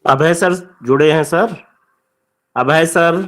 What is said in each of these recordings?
अभय sir जुड़े हैं sir. अभय sir.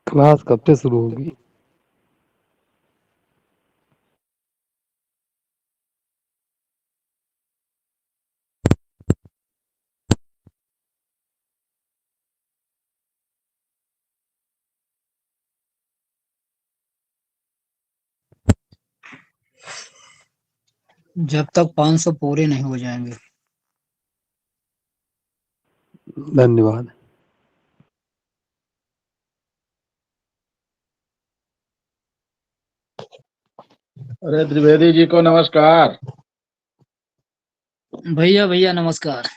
Class कब से शुरू होगी? जब तक 500 पूरे नहीं हो जाएंगे। धन्यवाद। अरे त्रिवेदी जी को नमस्कार। भैया भैया नमस्कार।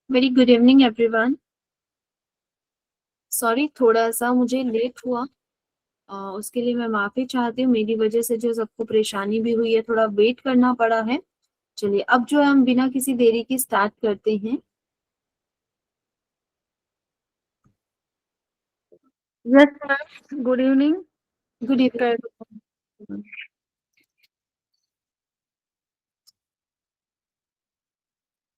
Very good evening everyone. Sorry थोड़ा सा मुझे लेट हुआ। उसके लिए मैं माफी चाहती हूँ। मेरी वजह से जो सबको परेशानी भी हुई है, थोड़ा वेट करना पड़ा है। चलिए अब जो है हम बिना किसी देरी के स्टार्ट करते हैं। Yes sir, good evening good evening.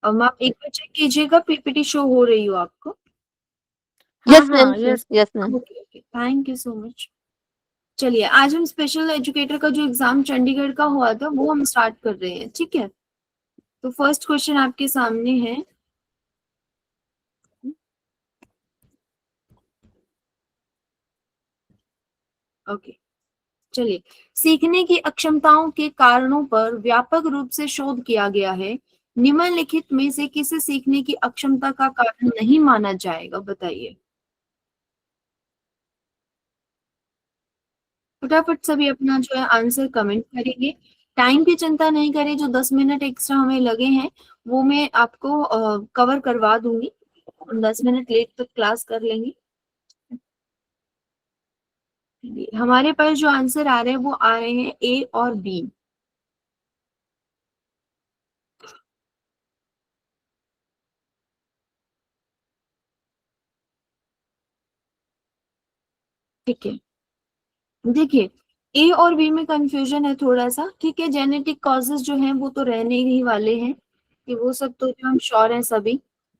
अब आप एक बार चेक कीजिएगा, पीपीटी शो हो रही हो आपको? हाँ yes ma'am, yes yes ma'am. Okay okay, thank you so much. चलिए आज हम स्पेशल एजुकेटर का जो एग्जाम चंडीगढ़ का हुआ था वो हम स्टार्ट कर रहे हैं, ठीक है? तो फर्स्ट क्वेश्चन आपके सामने है। ओके चलिए, सीखने की अक्षमताओं के कारणों पर व्यापक रूप से शोध किया गया है। निम्नलिखित में से किसे सीखने की अक्षमता का कारण नहीं माना जाएगा, बताइए। फटाफट सभी अपना जो है आंसर कमेंट करेंगे। टाइम की चिंता नहीं करें, जो 10 मिनट एक्स्ट्रा हमें लगे हैं वो मैं आपको कवर करवा दूंगी। 10 मिनट लेट तक क्लास कर लेंगे। हमारे पास जो आंसर आ रहे हैं वो आ रहे हैं ए और बी। ठीक है, देखिए ए और बी में कंफ्यूजन है थोड़ा सा, ठीक है। जेनेटिक कॉजेज जो हैं वो तो रहने ही वाले हैं, कि वो सब तो जो हम श्योर हैं सभी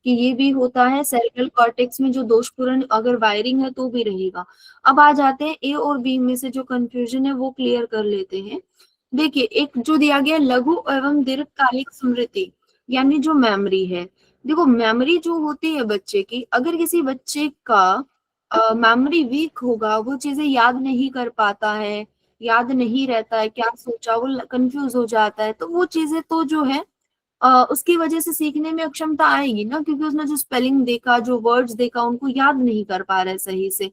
कि ये भी होता है। सेरेब्रल कॉर्टेक्स में जो दोषपूर्ण अगर वायरिंग है तो भी रहेगा। अब आ जाते हैं ए और बी में से जो कंफ्यूजन है वो क्लियर कर लेते हैं। देखिए एक जो दिया गया लघु एवं दीर्घकालिक स्मृति, यानी जो मेमोरी है। देखो मेमोरी जो होती है बच्चे की, अगर किसी बच्चे का मेमोरी वीक होगा, वो चीजें याद नहीं कर पाता है, याद नहीं रहता है क्या सोचा, वो कंफ्यूज हो जाता है, तो वो चीजें तो जो है उसकी वजह से सीखने में अक्षमता आएगी ना, क्योंकि उसने जो स्पेलिंग देखा, जो वर्ड्स देखा, उनको याद नहीं कर पा रहा है सही से,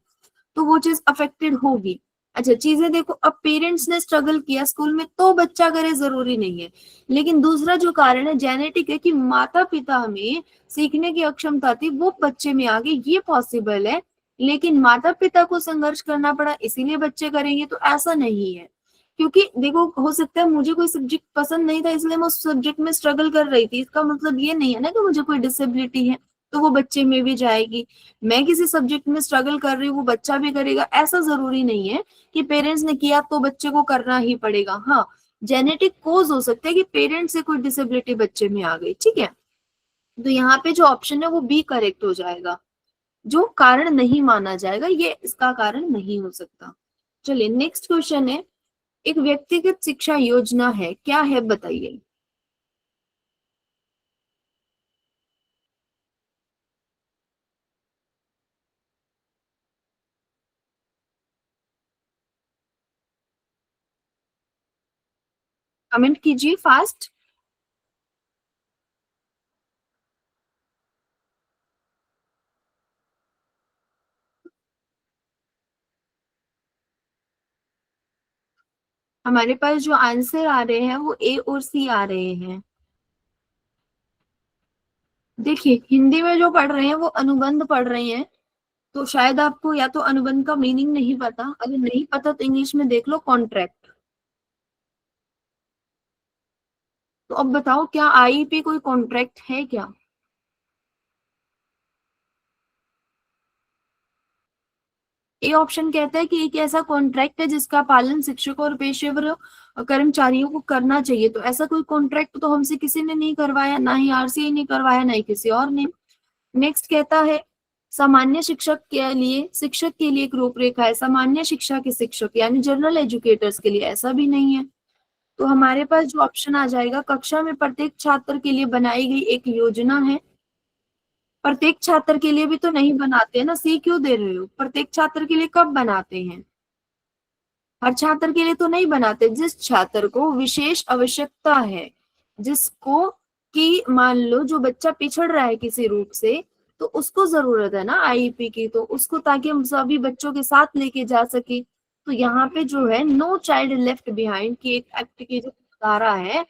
तो वो चीज अफेक्टेड होगी। अच्छा चीजें देखो, अब पेरेंट्स ने स्ट्रगल किया स्कूल में तो बच्चा करे जरूरी नहीं है। लेकिन दूसरा जो कारण है जेनेटिक है, कि माता पिता में सीखने की अक्षमता थी वो बच्चे में आ गई, ये पॉसिबल है। लेकिन माता पिता को संघर्ष करना पड़ा इसीलिए बच्चे करेंगे, तो ऐसा नहीं है। क्योंकि देखो हो सकता है मुझे कोई सब्जेक्ट पसंद नहीं था इसलिए मैं उस सब्जेक्ट में स्ट्रगल कर रही थी, इसका मतलब ये नहीं है ना कि मुझे कोई डिसेबिलिटी है तो वो बच्चे में भी जाएगी। मैं किसी सब्जेक्ट में स्ट्रगल कर रही हूँ वो बच्चा भी करेगा, ऐसा जरूरी नहीं है कि पेरेंट्स ने किया तो बच्चे को करना ही पड़ेगा। हाँ, जेनेटिक कोज हो सकता है कि पेरेंट्स से कोई डिसेबिलिटी बच्चे में आ गई, ठीक है। तो यहाँ पे जो ऑप्शन है वो बी करेक्ट हो जाएगा, जो कारण नहीं माना जाएगा, ये इसका कारण नहीं हो सकता। चलिए नेक्स्ट क्वेश्चन है, एक व्यक्तिगत शिक्षा योजना है, क्या है बताइए। कमेंट कीजिए फास्ट। हमारे पास जो आंसर आ रहे हैं वो ए और सी आ रहे हैं। देखिए हिंदी में जो पढ़ रहे हैं वो अनुबंध पढ़ रहे हैं, तो शायद आपको या तो अनुबंध का मीनिंग नहीं पता, अगर नहीं पता तो इंग्लिश में देख लो कॉन्ट्रैक्ट। तो अब बताओ क्या आईईपी कोई कॉन्ट्रैक्ट है क्या? ए ऑप्शन कहता है कि एक ऐसा कॉन्ट्रैक्ट है जिसका पालन शिक्षकों और पेशेवर कर्मचारियों को करना चाहिए। तो ऐसा कोई कॉन्ट्रैक्ट तो हमसे किसी ने नहीं करवाया, ना ही आरसीआई ने करवाया, ना ही किसी और ने। नेक्स्ट कहता है सामान्य शिक्षक के लिए एक रूपरेखा है, सामान्य शिक्षा के शिक्षक यानी जनरल एजुकेटर्स के लिए ऐसा भी नहीं है। तो हमारे पास जो ऑप्शन आ जाएगा, कक्षा में प्रत्येक छात्र के लिए बनाई गई एक योजना है। प्रत्येक छात्र के लिए भी तो नहीं बनाते हैं ना, सी क्यों दे रहे हो? प्रत्येक छात्र के लिए कब बनाते हैं? हर छात्र के लिए तो नहीं बनाते। जिस छात्र को विशेष आवश्यकता है, जिसको कि मान लो जो बच्चा पिछड़ रहा है किसी रूप से, तो उसको जरूरत है ना आईईपी की, तो उसको ताकि हम सभी बच्चों के साथ लेके जा सके। तो यहाँ पे जो है नो चाइल्ड लेफ्ट बिहाइंड की एक एक्ट की जो धारा है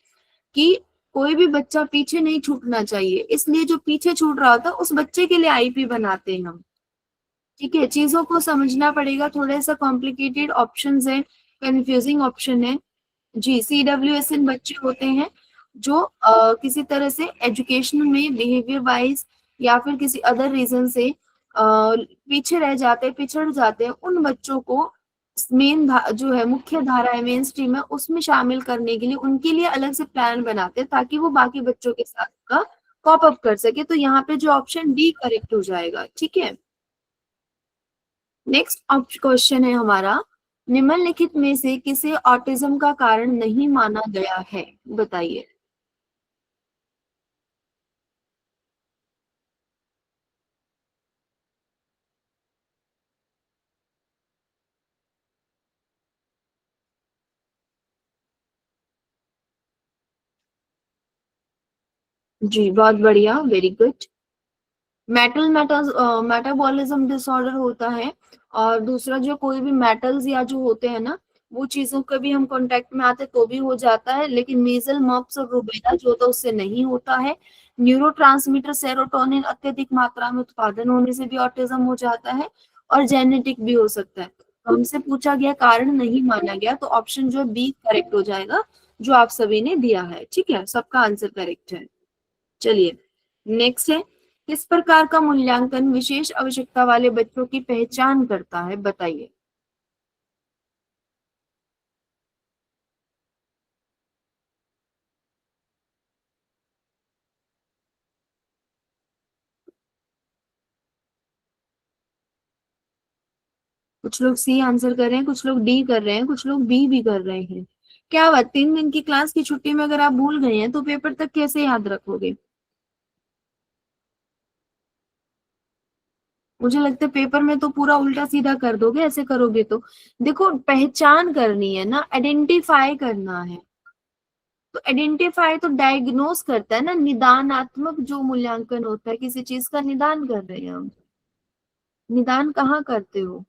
कि कोई भी बच्चा पीछे नहीं छूटना चाहिए, इसलिए जो पीछे छूट रहा होता है उस बच्चे के लिए आईपी बनाते हैं हम। ठीक है, चीजों को समझना पड़ेगा, थोड़ा सा कॉम्प्लिकेटेड ऑप्शंस है, कंफ्यूजिंग ऑप्शन है। जी, CWSN बच्चे होते हैं जो किसी तरह से एजुकेशन में बिहेवियर वाइज या फिर किसी अदर रीजन से पीछे रह जाते हैं, पिछड़ जाते हैं, उन बच्चों को जो है मुख्य धारा है, मेन स्ट्रीम है, उसमें शामिल करने के लिए उनके लिए अलग से प्लान बनाते हैं ताकि वो बाकी बच्चों के साथ का कॉप अप कर सके। तो यहाँ पे जो ऑप्शन डी करेक्ट हो जाएगा। ठीक है, नेक्स्ट क्वेश्चन है हमारा, निम्नलिखित में से किसे ऑटिज्म का कारण नहीं माना गया है? बताइए। जी बहुत बढ़िया, वेरी गुड। मेटाबॉलिज्म डिसऑर्डर होता है, और दूसरा जो कोई भी मेटल्स या जो होते हैं ना, वो चीजों के भी हम कांटेक्ट में आते तो भी हो जाता है, लेकिन मीजल मम्प्स और रूबेला जो होता है उससे नहीं होता है। न्यूरोट्रांसमीटर सेरोटोनिन अत्यधिक मात्रा में उत्पादन होने से भी ऑटिज्म हो जाता है, और जेनेटिक भी हो सकता है। तो हमसे पूछा गया कारण नहीं माना गया, तो ऑप्शन जो बी करेक्ट हो जाएगा, जो आप सभी ने दिया है। ठीक है, सबका आंसर करेक्ट है। चलिए नेक्स्ट है, किस प्रकार का मूल्यांकन विशेष आवश्यकता वाले बच्चों की पहचान करता है? बताइए। कुछ लोग सी आंसर कर रहे हैं, कुछ लोग डी कर रहे हैं, कुछ लोग बी भी कर रहे हैं। क्या बात, 3 दिन की क्लास की छुट्टी में अगर आप भूल गए हैं तो पेपर तक कैसे याद रखोगे? मुझे लगता है पेपर में तो पूरा उल्टा सीधा कर दोगे ऐसे करोगे तो। देखो पहचान करनी है ना, आइडेंटिफाई करना है। तो आइडेंटिफाई तो डायग्नोस करता है ना, निदानात्मक जो मूल्यांकन होता है, किसी चीज का निदान कर रहे हैं हम। निदान कहाँ करते हो?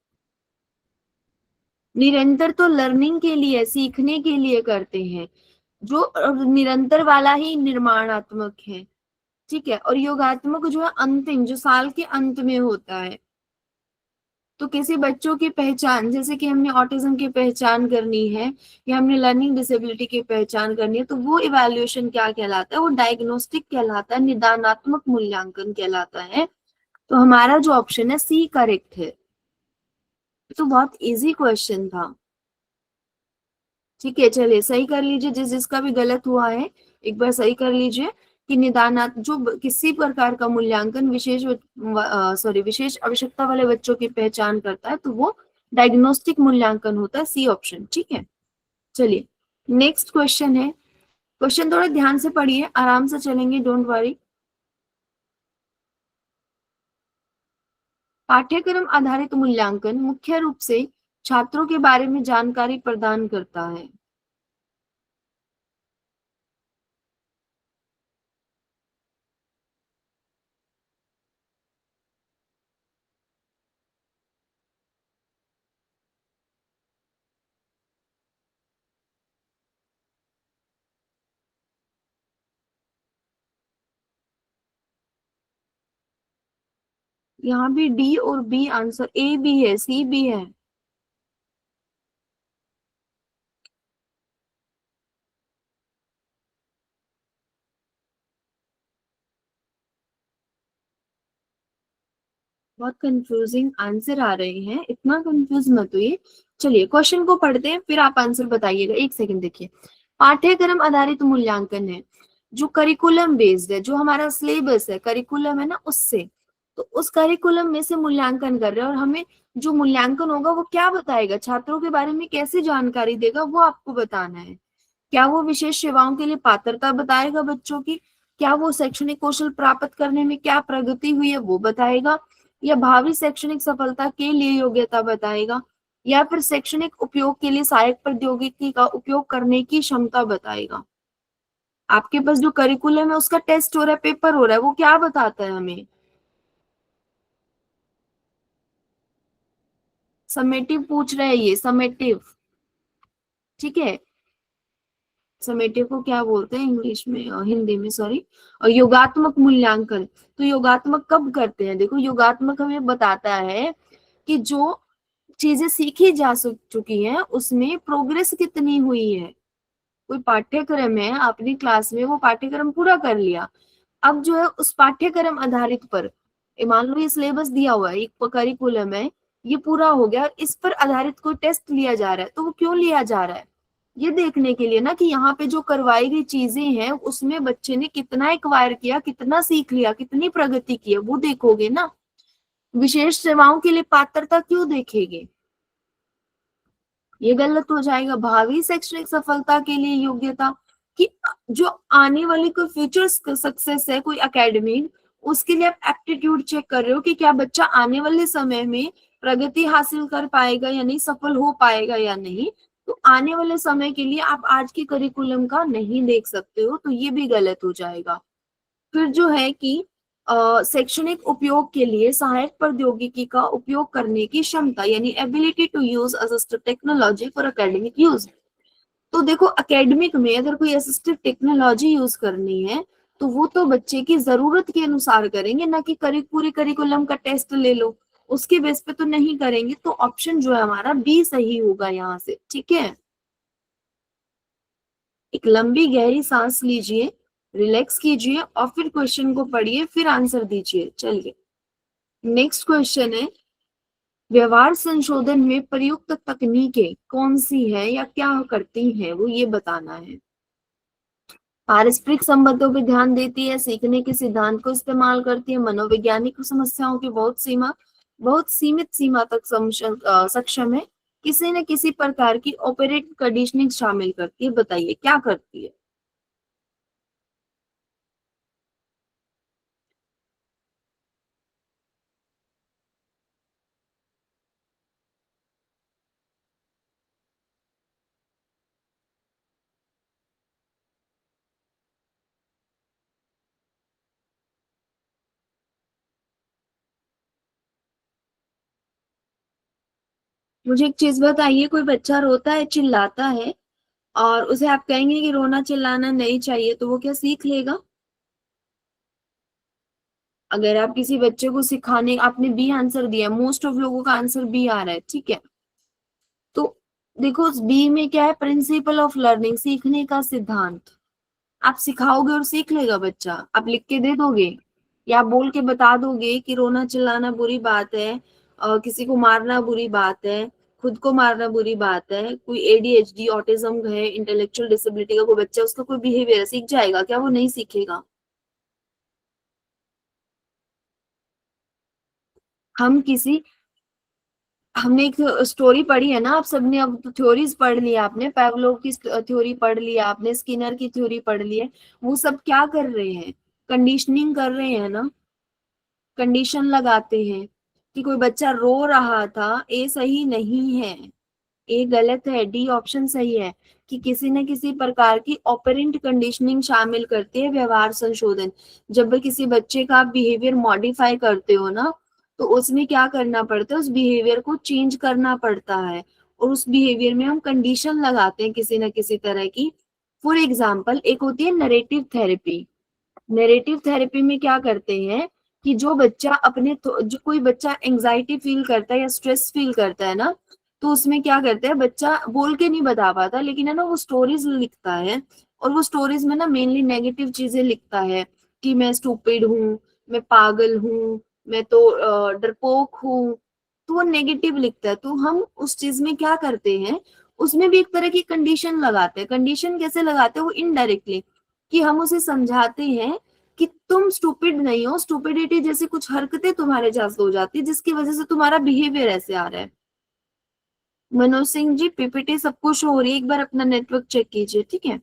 निरंतर तो लर्निंग के लिए, सीखने के लिए करते हैं। जो निरंतर वाला ही निर्माणात्मक है। ठीक है, और योगात्मक जो है अंतिम, जो साल के अंत में होता है। तो किसी बच्चों की पहचान, जैसे कि हमने ऑटिज्म की पहचान करनी है या हमने लर्निंग डिसेबिलिटी की पहचान करनी है, तो वो इवैल्यूएशन क्या कहलाता है? वो डायग्नोस्टिक कहलाता है, निदानात्मक मूल्यांकन कहलाता है। तो हमारा जो ऑप्शन है सी करेक्ट है। तो बहुत इजी क्वेश्चन था। ठीक है, चलिए सही कर लीजिए, जिस जिसका भी गलत हुआ है एक बार सही कर लीजिए। कि निदानात जो किसी प्रकार का मूल्यांकन विशेष आवश्यकता वाले बच्चों की पहचान करता है, तो वो डायग्नोस्टिक मूल्यांकन होता है, सी ऑप्शन। ठीक है, चलिए नेक्स्ट क्वेश्चन है। क्वेश्चन थोड़ा ध्यान से पढ़िए, आराम से चलेंगे, डोंट वरी। पाठ्यक्रम आधारित मूल्यांकन मुख्य रूप से छात्रों के बारे में जानकारी प्रदान करता है। यहाँ भी डी और बी आंसर, ए भी है, सी भी है। बहुत कंफ्यूजिंग आंसर आ रहे हैं, इतना कंफ्यूज मत होइए। चलिए क्वेश्चन को पढ़ते हैं, फिर आप आंसर बताइएगा। एक सेकंड देखिए, पाठ्यक्रम आधारित मूल्यांकन है, जो करिकुलम बेस्ड है, जो हमारा सिलेबस है, करिकुलम है ना, उससे, तो उस करिकुलम में से मूल्यांकन कर रहे हैं। और हमें जो मूल्यांकन होगा वो क्या बताएगा, छात्रों के बारे में कैसी जानकारी देगा, वो आपको बताना है। क्या वो विशेष सेवाओं के लिए पात्रता बताएगा बच्चों की, क्या वो शैक्षणिक कौशल प्राप्त करने में क्या प्रगति हुई है वो बताएगा, या भावी शैक्षणिक सफलता के लिए योग्यता बताएगा, या फिर शैक्षणिक उपयोग के लिए सहायक प्रौद्योगिकी का उपयोग करने की क्षमता बताएगा। आपके पास जो करिकुलम है उसका टेस्ट हो रहा है, पेपर हो रहा है, वो क्या बताता है हमें? समेटिव पूछ रहे हैं ये, समेटिव, ठीक है। समेटिव को क्या बोलते हैं इंग्लिश में, हिंदी में सॉरी, और योगात्मक मूल्यांकन। तो योगात्मक कब करते हैं? देखो, योगात्मक हमें बताता है कि जो चीजें सीखी जा चुकी हैं उसमें प्रोग्रेस कितनी हुई है। कोई पाठ्यक्रम है, आपने क्लास में वो पाठ्यक्रम पूरा कर लिया, अब जो है उस पाठ्यक्रम आधारित पर, मान लो ये सिलेबस दिया हुआ है, एक करिकुलम है, ये पूरा हो गया, इस पर आधारित कोई टेस्ट लिया जा रहा है, तो वो क्यों लिया जा रहा है? ये देखने के लिए ना कि यहाँ पे जो करवाई गई चीजें हैं उसमें बच्चे ने कितना एक्वायर किया, कितना सीख लिया, कितनी प्रगति की है, वो देखोगे ना। विशेष सेवाओं के लिए पात्रता क्यों देखेंगे? ये गलत हो जाएगा। भावी शैक्षणिक सफलता के लिए योग्यता, कि जो आने वाली कोई फ्यूचर सक्सेस है कोई एकेडमिक, उसके लिए आप एप्टीट्यूड चेक कर रहे हो कि क्या बच्चा आने वाले समय में प्रगति हासिल कर पाएगा या नहीं, सफल हो पाएगा या नहीं। तो आने वाले समय के लिए आप आज के करिकुलम का नहीं देख सकते हो, तो ये भी गलत हो जाएगा। फिर जो है कि शैक्षणिक उपयोग के लिए सहायक प्रौद्योगिकी का उपयोग करने की क्षमता, यानी ability to use assistive technology for academic use. तो देखो, एकेडमिक में अगर कोई असिस्टिव टेक्नोलॉजी यूज करनी है तो वो तो बच्चे की जरूरत के अनुसार करेंगे, ना कि पूरे करिकुलम का टेस्ट ले लो उसके बेस पे तो नहीं करेंगे। तो ऑप्शन जो है हमारा बी सही होगा यहाँ से, ठीक है। एक लंबी गहरी सांस लीजिए, रिलैक्स कीजिए और फिर क्वेश्चन को पढ़िए, फिर आंसर दीजिए। चलिए नेक्स्ट क्वेश्चन है, व्यवहार संशोधन में प्रयुक्त तकनीकें कौन सी है या क्या करती हैं, वो ये बताना है। पारस्परिक संबंधों पर ध्यान देती है, सीखने के सिद्धांत को इस्तेमाल करती है, मनोवैज्ञानिक समस्याओं की बहुत सीमित सीमा तक सक्षम है, किसी न किसी प्रकार की ऑपरेट कंडीशनिंग शामिल करती है। बताइए क्या करती है? मुझे एक चीज बताइए, कोई बच्चा रोता है, चिल्लाता है, और उसे आप कहेंगे कि रोना चिल्लाना नहीं चाहिए, तो वो क्या सीख लेगा? अगर आप किसी बच्चे को सिखाने, आपने बी आंसर दिया, मोस्ट ऑफ लोगों का आंसर बी आ रहा है, ठीक है। तो देखो बी में क्या है, प्रिंसिपल ऑफ लर्निंग, सीखने का सिद्धांत। आप सिखाओगे और सीख लेगा बच्चा, आप लिख के दे दोगे या आप बोल के बता दोगे कि रोना चिल्लाना बुरी बात है, किसी को मारना बुरी बात है, खुद को मारना बुरी बात है, कोई एडीएचडी ऑटिज्म है, इंटेलेक्चुअल डिसेबिलिटी का कोई बच्चा, उसका कोई बिहेवियर सीख जाएगा क्या? वो नहीं सीखेगा। हम किसी हमने एक स्टोरी पढ़ी है ना, आप सबने, अब तो थ्योरीज पढ़ लिया आपने, पैवलोव की थ्योरी पढ़ लिया आपने, स्किनर की थ्योरी पढ़ ली है। वो सब क्या कर रहे हैं? कंडीशनिंग कर रहे हैं ना, कंडीशन लगाते हैं कि कोई बच्चा रो रहा था, ए सही नहीं है, ए गलत है, डी ऑप्शन सही है, कि किसी न किसी प्रकार की ऑपरेंट कंडीशनिंग शामिल करती है व्यवहार संशोधन। जब भी किसी बच्चे का आप बिहेवियर मॉडिफाई करते हो ना, तो उसमें क्या करना पड़ता है, उस बिहेवियर को चेंज करना पड़ता है, और उस बिहेवियर में हम कंडीशन लगाते हैं किसी न किसी तरह की। फॉर एग्जाम्पल, एक होती है नरेटिव थेरेपी। नरेटिव थेरेपी में क्या करते हैं कि जो बच्चा जो कोई बच्चा एंजाइटी फील करता है या स्ट्रेस फील करता है ना, तो उसमें क्या करता है, बच्चा बोल के नहीं बता पाता, लेकिन है ना वो स्टोरीज लिखता है, और वो स्टोरीज में ना मेनली नेगेटिव चीजें लिखता है कि मैं स्टूपिड हूँ, मैं पागल हूँ, मैं तो डरपोक हूँ, तो वो नेगेटिव लिखता है। तो हम उस चीज में क्या करते हैं, उसमें भी एक तरह की कंडीशन लगाते हैं। कंडीशन कैसे लगाते हैं, वो इनडायरेक्टली, कि हम उसे समझाते हैं कि तुम स्टूपिड नहीं हो, स्टूपिडिटी जैसी कुछ हरकतें तुम्हारे साथ हो जाती है जिसकी वजह से तुम्हारा बिहेवियर ऐसे आ रहा है। मनोज सिंह जी, पीपीटी सबको शो हो रही है, एक बार अपना नेटवर्क चेक कीजिए, ठीक है।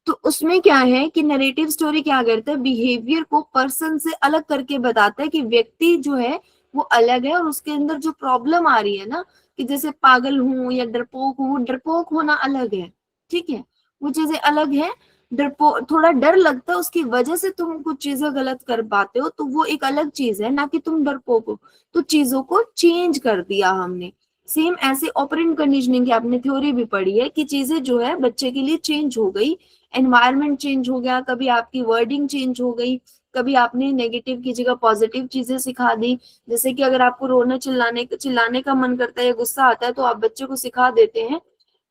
तो उसमें क्या है कि नरेटिव स्टोरी क्या करता है, बिहेवियर को पर्सन से अलग करके बताता है कि व्यक्ति जो है वो अलग है, और उसके अंदर जो प्रॉब्लम आ रही है ना, कि जैसे पागल हूं या डरपोक हूं, वो डरपोक होना अलग है, ठीक है, वो चीजें अलग है। डरपोक थोड़ा डर लगता है, उसकी वजह से तुम कुछ चीजें गलत कर पाते हो, तो वो एक अलग चीज है, ना कि तुम डरपोक हो। तो चीजों को चेंज कर दिया हमने। सेम ऐसे ऑपरेंट कंडीशनिंग की आपने थ्योरी भी पढ़ी है कि चीजें जो है बच्चे के लिए चेंज हो गई, एनवायरनमेंट चेंज हो गया, कभी आपकी वर्डिंग चेंज हो गई, कभी आपने नेगेटिव की जगह पॉजिटिव चीजें सिखा दी। जैसे कि अगर आपको रोने चिल्लाने का मन करता है या गुस्सा आता है, तो आप बच्चे को सिखा देते हैं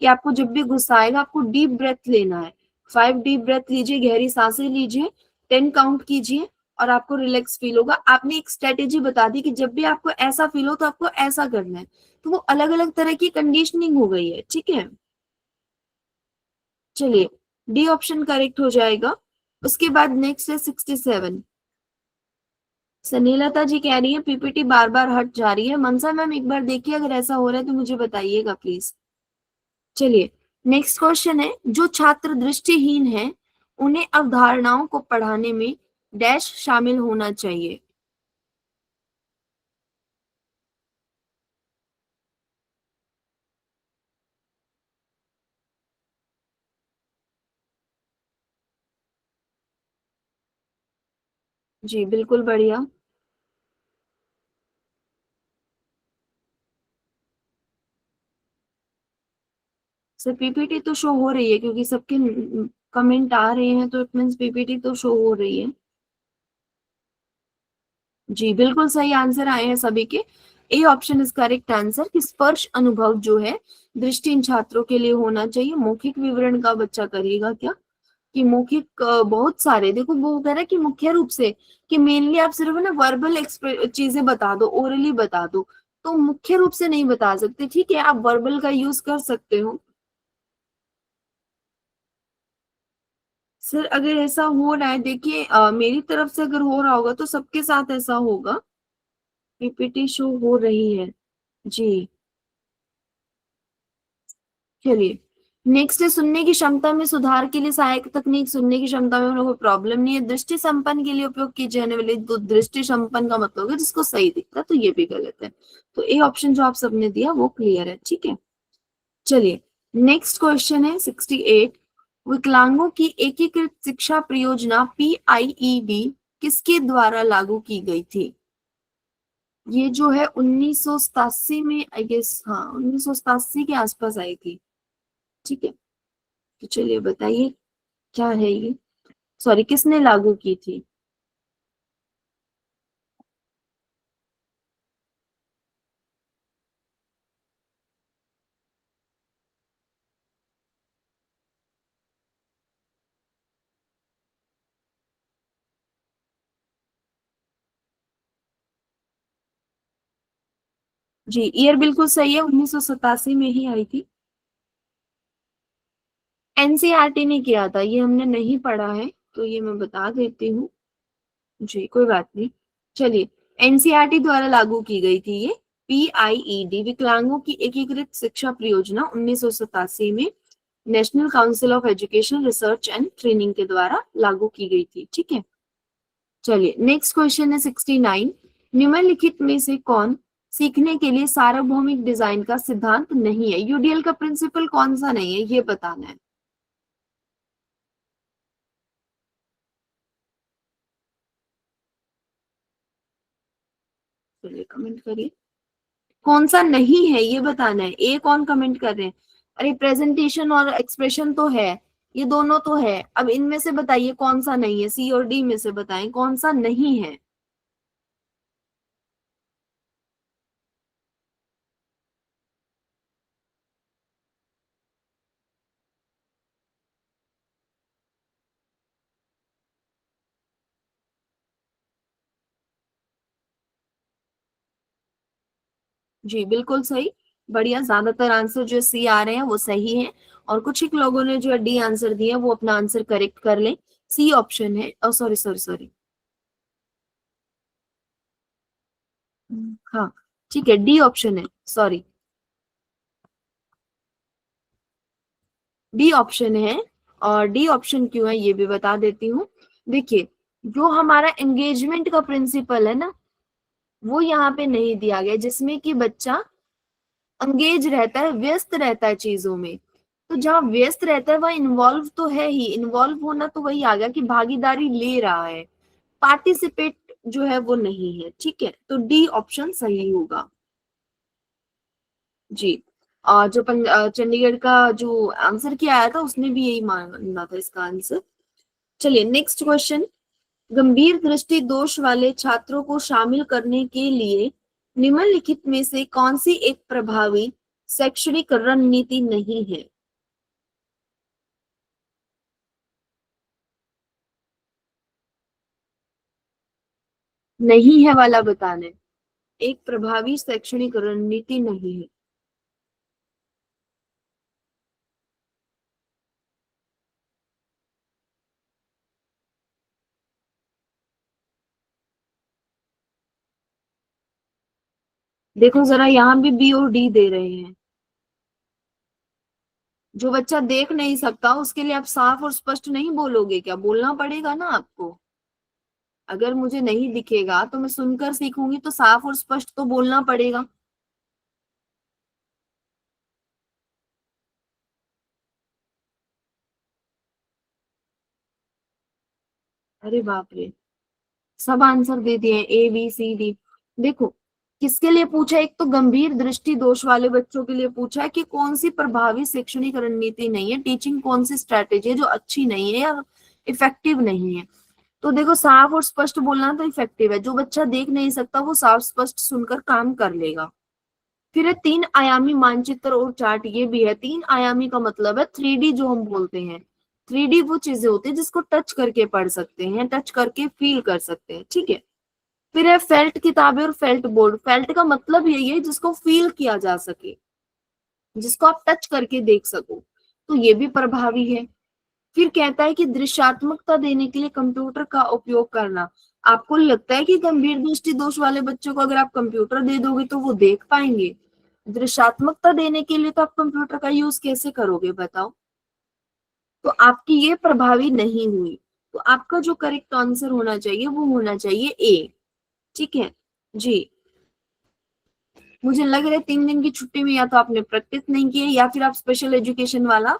कि आपको जब भी गुस्सा आएगा आपको डीप ब्रेथ लेना है, 5 डीप ब्रेथ लीजिए, गहरी सांसें लीजिए, 10 काउंट कीजिए, और आपको रिलैक्स फील होगा। आपने एक स्ट्रेटेजी बता दी कि जब भी आपको ऐसा फील हो तो आपको ऐसा करना है। तो वो अलग अलग तरह की कंडीशनिंग हो गई है, ठीक है। चलिए, डी ऑप्शन करेक्ट हो जाएगा। उसके बाद नेक्स्ट है 67। सनीलता जी कह रही है पीपीटी बार बार हट जा रही है। मनसा मैम एक बार देखिए, अगर ऐसा हो रहा है तो मुझे बताइएगा प्लीज। चलिए, नेक्स्ट क्वेश्चन है, जो छात्र दृष्टिहीन है उन्हें अवधारणाओं को पढ़ाने में डैश शामिल होना चाहिए। जी बिल्कुल बढ़िया। सर पीपीटी तो शो हो रही है, क्योंकि सबके कमेंट आ रहे हैं, तो इट मीन्स पीपीटी तो शो हो रही है। जी बिल्कुल सही आंसर आए हैं सभी के। A option is correct answer, कि स्पर्श अनुभव जो है दृष्टिहीन छात्रों के लिए होना चाहिए। मौखिक विवरण का बच्चा करेगा क्या, कि मौखिक बहुत सारे, देखो वो कह रहा है कि मुख्य रूप से, कि मेनली आप सिर्फ ना वर्बल चीजें बता दो, ओरली बता दो, तो मुख्य रूप से नहीं बता सकते, ठीक है, आप वर्बल का यूज कर सकते हो। सर अगर ऐसा हो रहा है, देखिए मेरी तरफ से अगर हो रहा होगा तो सबके साथ ऐसा होगा। पीपीटी शो हो रही है जी। चलिए, नेक्स्ट है, सुनने की क्षमता में सुधार के लिए सहायक तकनीक। सुनने की क्षमता में उन्हें कोई प्रॉब्लम नहीं है। दृष्टि संपन्न के लिए उपयोग की जाने वाली, तो दृष्टि संपन्न का मतलब है जिसको सही दिखता है, तो ये भी गलत है। तो ए ऑप्शन जो आप सबने दिया वो क्लियर है, ठीक है। चलिए, नेक्स्ट क्वेश्चन है 68। विकलांगों की एकीकृत शिक्षा परियोजना PIEB किसके द्वारा लागू की गई थी। ये जो है 1987 में, आई गेस, हाँ 1987 के आसपास आई थी, ठीक है। तो चलिए बताइए क्या है ये, सॉरी किसने लागू की थी। जी ईयर बिल्कुल सही है, 1987 में ही आई थी। एनसीईआरटी ने किया था, ये हमने नहीं पढ़ा है, तो ये मैं बता देती हूँ। जी कोई बात नहीं। चलिए, एनसीईआरटी द्वारा लागू की गई थी ये PIED, विकलांगों की एकीकृत शिक्षा परियोजना, 1987 में national council of education research and training के द्वारा लागू की गई थी, ठीक है। चलिए, नेक्स्ट क्वेश्चन है 69। निम्नलिखित में से कौन सीखने के लिए सार्वभौमिक डिजाइन का सिद्धांत नहीं है। यूडीएल का प्रिंसिपल कौन सा नहीं है, ये बताना है। चलिए कमेंट करिए, कौन सा नहीं है ये बताना है। ए कौन कमेंट कर रहे हैं, अरे प्रेजेंटेशन और एक्सप्रेशन तो है, ये दोनों तो है। अब इनमें से बताइए कौन सा नहीं है, सी और डी में से बताएं कौन सा नहीं है। जी बिल्कुल सही, बढ़िया। ज्यादातर आंसर जो सी आ रहे हैं वो सही है, और कुछ एक लोगों ने जो डी आंसर दिया वो अपना आंसर करेक्ट कर लें। सी ऑप्शन है, सॉरी सॉरी सॉरी, हाँ ठीक है, डी ऑप्शन है, सॉरी, डी ऑप्शन है। और डी ऑप्शन क्यों है ये भी बता देती हूँ। देखिए, जो हमारा एंगेजमेंट का प्रिंसिपल है ना, वो यहाँ पे नहीं दिया गया, जिसमें कि बच्चा अंगेज रहता है, व्यस्त रहता है चीजों में। तो जहाँ व्यस्त रहता है वह इन्वॉल्व तो है ही, इन्वॉल्व होना तो वही आ गया कि भागीदारी ले रहा है, पार्टिसिपेट जो है वो नहीं है। ठीक है, तो डी ऑप्शन सही होगा जी। और जो चंडीगढ़ का जो आंसर किया आया था उसने भी यही माना था इसका आंसर। चलिए नेक्स्ट क्वेश्चन। गंभीर दृष्टि दोष वाले छात्रों को शामिल करने के लिए निम्नलिखित में से कौन सी एक प्रभावी शैक्षणिक रणनीति नहीं है? नहीं है वाला बताना है। एक प्रभावी शैक्षणिक रणनीति नहीं है। देखो जरा, यहाँ भी बी और डी दे रहे हैं। जो बच्चा देख नहीं सकता उसके लिए आप साफ और स्पष्ट नहीं बोलोगे क्या? बोलना पड़ेगा ना आपको। अगर मुझे नहीं दिखेगा तो मैं सुनकर सीखूंगी, तो साफ और स्पष्ट तो बोलना पड़ेगा। अरे बाप रे, सब आंसर दे दिए हैं, ए बी सी डी। देखो, किसके लिए पूछा? एक तो गंभीर दृष्टि दोष वाले बच्चों के लिए पूछा है कि कौन सी प्रभावी शैक्षणिक रणनीति नहीं है, टीचिंग कौन सी स्ट्रैटेजी है जो अच्छी नहीं है या इफेक्टिव नहीं है। तो देखो, साफ और स्पष्ट बोलना तो इफेक्टिव है, जो बच्चा देख नहीं सकता वो साफ स्पष्ट सुनकर काम कर लेगा। फिर है तीन आयामी मानचित्र और चार्ट, ये भी है। तीन आयामी का मतलब है 3D जो हम बोलते हैं। 3D वो चीजें होती है जिसको टच करके पढ़ सकते हैं, टच करके फील कर सकते हैं। ठीक है। फिर है फेल्ट किताबें और फेल्ट बोर्ड। फेल्ट का मतलब यही है जिसको फील किया जा सके, जिसको आप टच करके देख सको, तो ये भी प्रभावी है। फिर कहता है कि दृश्यात्मकता देने के लिए कंप्यूटर का उपयोग करना। आपको लगता है कि गंभीर दृष्टि दोष वाले बच्चों को अगर आप कंप्यूटर दे दोगे तो वो देख पाएंगे? दृश्यात्मकता देने के लिए तो आप कंप्यूटर का यूज कैसे करोगे बताओ? तो आपकी ये प्रभावी नहीं हुई। तो आपका जो करेक्ट आंसर होना चाहिए वो होना चाहिए ए। ठीक है जी। मुझे लग रहा है 3 दिन की छुट्टी में या तो आपने प्रैक्टिस नहीं की है या फिर आप स्पेशल एजुकेशन वाला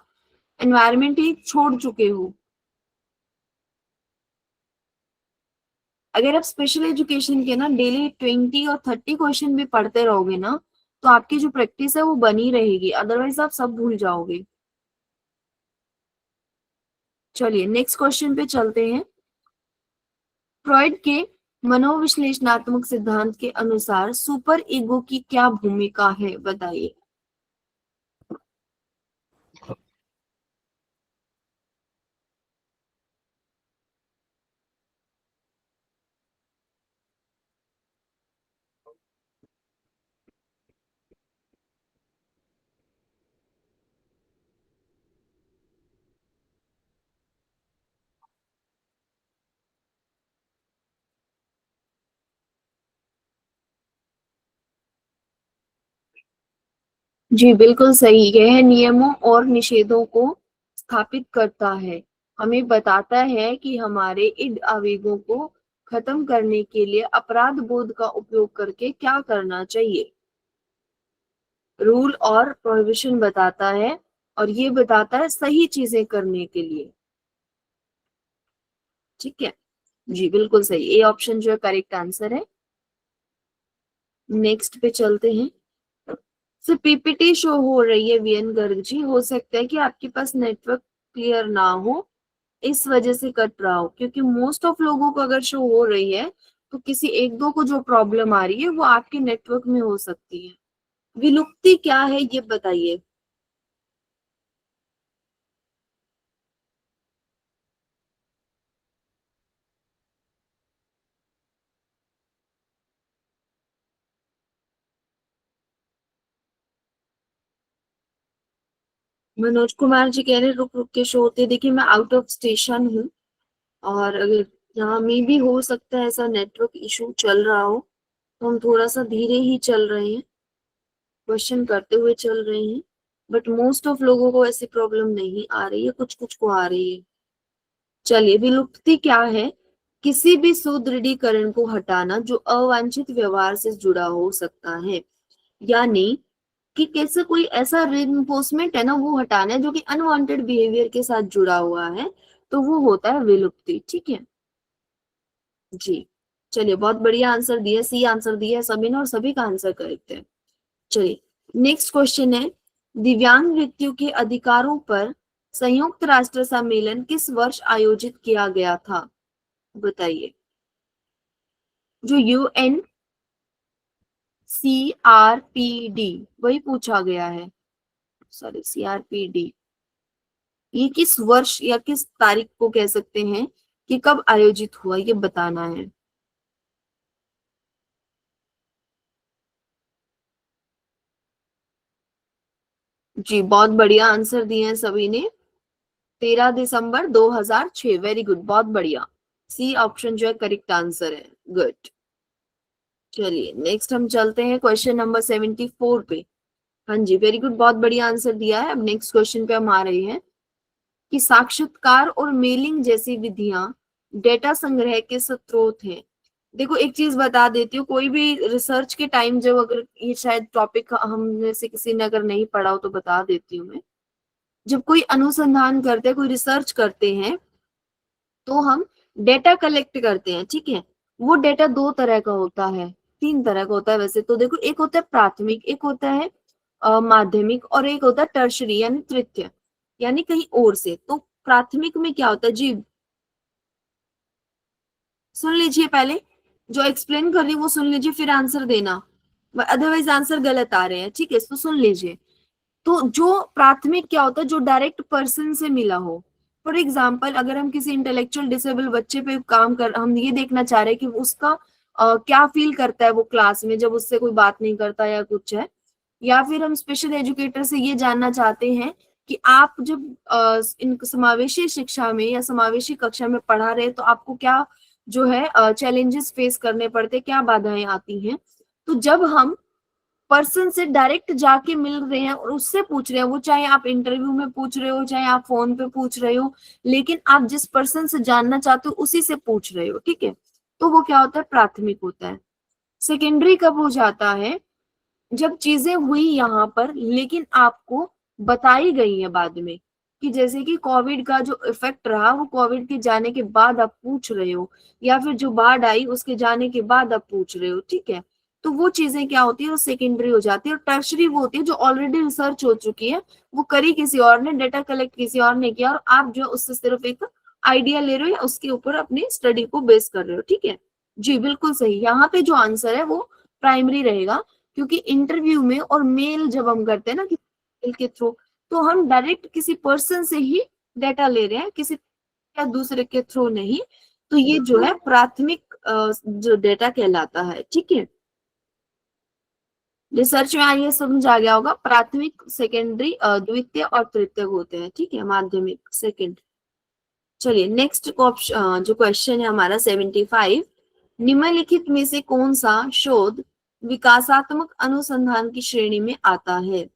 एनवायरमेंट ही छोड़ चुके हो। अगर आप स्पेशल एजुकेशन के ना डेली 20 और 30 क्वेश्चन भी पढ़ते रहोगे ना, तो आपकी जो प्रैक्टिस है वो बनी रहेगी, अदरवाइज आप सब भूल जाओगे। चलिए नेक्स्ट क्वेश्चन पे चलते हैं। फ्रॉइड के मनोविश्लेषणात्मक सिद्धांत के अनुसार सुपर ईगो की क्या भूमिका है, बताइए। जी बिल्कुल सही। यह नियमों और निषेधों को स्थापित करता है, हमें बताता है कि हमारे इन आवेगों को खत्म करने के लिए अपराध बोध का उपयोग करके क्या करना चाहिए। रूल और प्रोहिबिशन बताता है, और ये बताता है सही चीजें करने के लिए। ठीक है जी, बिल्कुल सही, ए ऑप्शन जो है करेक्ट आंसर है। नेक्स्ट पे चलते हैं। सो पीपीटी शो हो रही है वीएन गर्ग जी, हो सकता है कि आपके पास नेटवर्क क्लियर ना हो, इस वजह से कट रहा हो, क्योंकि मोस्ट ऑफ लोगों को अगर शो हो रही है तो किसी एक दो को जो प्रॉब्लम आ रही है वो आपके नेटवर्क में हो सकती है। विलुप्ति क्या है ये बताइए। मनोज कुमार जी कह रहे हैं रुक रुक के शो होते हैं। देखिए मैं आउट ऑफ स्टेशन हूँ और अगर यहाँ में भी हो सकता है ऐसा नेटवर्क इशू चल रहा हो, तो हम थोड़ा सा धीरे ही चल रहे हैं, क्वेश्चन करते हुए चल रहे हैं, बट मोस्ट ऑफ लोगों को ऐसी प्रॉब्लम नहीं आ रही है, कुछ कुछ को आ रही है। चलिए, विलुप्ति क्या है? किसी भी सुदृढ़ीकरण को हटाना जो अवांछित व्यवहार से जुड़ा हो सकता है, यानी कि कैसे कोई ऐसा रिइंफोर्समेंट है ना, वो हटाना है जो कि अनवांटेड बिहेवियर के साथ जुड़ा हुआ है, तो वो होता है विलुप्ति। ठीक है जी। चलिए, बहुत बढ़िया आंसर दिया, सी आंसर दिया है सभी ने और सभी का आंसर करेक्ट है। चलिए, नेक्स्ट क्वेश्चन है, दिव्यांग व्यक्तियों के अधिकारों पर संयुक्त राष्ट्र सम्मेलन किस वर्ष आयोजित किया गया था? बताइए। जो UN CRPD वही पूछा गया है, सॉरी CRPD, ये किस वर्ष या किस तारीख को कह सकते हैं कि कब आयोजित हुआ, ये बताना है। जी, बहुत बढ़िया आंसर दिए हैं सभी ने, 13 दिसंबर 2006। वेरी गुड, बहुत बढ़िया, सी ऑप्शन जो है करेक्ट आंसर है। गुड। चलिए, नेक्स्ट हम चलते हैं क्वेश्चन नंबर 74 पे। हाँ जी, वेरी गुड, बहुत बढ़िया आंसर दिया है। अब नेक्स्ट क्वेश्चन पे हम आ रहे हैं कि साक्षात्कार और मेलिंग जैसी विधियां डेटा संग्रह के स्रोत हैं। देखो, एक चीज बता देती हूँ, कोई भी रिसर्च के टाइम जब, अगर ये शायद टॉपिक हम में से किसी ने अगर नहीं पढ़ा हो तो बता देती हूँ मैं, जब कोई अनुसंधान करते हैं, कोई रिसर्च करते हैं, तो हम डेटा कलेक्ट करते हैं। ठीक है, वो डेटा दो तरह का होता है, तीन तरह का होता है वैसे तो। देखो, एक होता है प्राथमिक, एक होता है माध्यमिक, और एक होता है टर्शरी यानी तृतीय, यानी कहीं और से। तो प्राथमिक में क्या होता है जी, सुन लीजिए पहले, जो एक्सप्लेन कर रही हूँ वो सुन लीजिए, फिर आंसर देना, अदरवाइज आंसर गलत आ रहे हैं। ठीक है, तो सुन लीजिए। तो जो प्राथमिक क्या होता है, जो डायरेक्ट पर्सन से मिला हो। फॉर एग्जाम्पल, अगर हम किसी इंटेलेक्चुअल डिसेबल बच्चे पे काम कर, हम ये देखना चाह रहे हैं कि उसका क्या फील करता है वो क्लास में जब उससे कोई बात नहीं करता या कुछ है, या फिर हम स्पेशल एजुकेटर से ये जानना चाहते हैं कि आप जब इन समावेशी शिक्षा में या समावेशी कक्षा में पढ़ा रहे हैं, तो आपको क्या जो है चैलेंजेस फेस करने पड़ते, क्या बाधाएं आती हैं। तो जब हम पर्सन से डायरेक्ट जाके मिल रहे हैं और उससे पूछ रहे हैं, वो चाहे आप इंटरव्यू में पूछ रहे हो, चाहे आप फोन पे पूछ रहे हो, लेकिन आप जिस पर्सन से जानना चाहते हो उसी से पूछ रहे हो। ठीक है, तो वो क्या होता है, प्राथमिक होता है। सेकेंडरी कब हो जाता है, जब चीजें हुई यहाँ पर लेकिन आपको बताई गई है बाद में, कि जैसे कि कोविड का जो इफेक्ट रहा, वो कोविड के जाने के बाद आप पूछ रहे हो, या फिर जो बाढ़ आई उसके जाने के बाद आप पूछ रहे हो। ठीक है, तो वो चीजें क्या होती है, वो सेकेंडरी हो जाती है। और टर्शरी वो होती है जो ऑलरेडी रिसर्च हो चुकी है, वो करी किसी और ने, डेटा कलेक्ट किसी और ने किया, और आप जो उससे सिर्फ एक आइडिया ले रहे हो या उसके ऊपर अपनी स्टडी को बेस कर रहे हो। ठीक है जी, बिल्कुल सही। यहाँ पे जो आंसर है वो प्राइमरी रहेगा, क्योंकि इंटरव्यू में और मेल जब हम करते हैं ना किसी मेल के थ्रू, तो हम डायरेक्ट किसी पर्सन से ही डेटा ले रहे हैं, किसी या दूसरे के थ्रू नहीं। तो ये जो है प्राथमिक जो डेटा कहलाता है। ठीक है, रिसर्च में आइए समझ आ गया होगा, प्राथमिक, सेकेंडरी, द्वितीय और तृतीय होते हैं। ठीक है, माध्यमिक, सेकेंड। चलिए, नेक्स्ट जो क्वेश्चन है हमारा 75, निम्नलिखित में से कौन सा शोध विकासात्मक अनुसंधान की श्रेणी में आता है?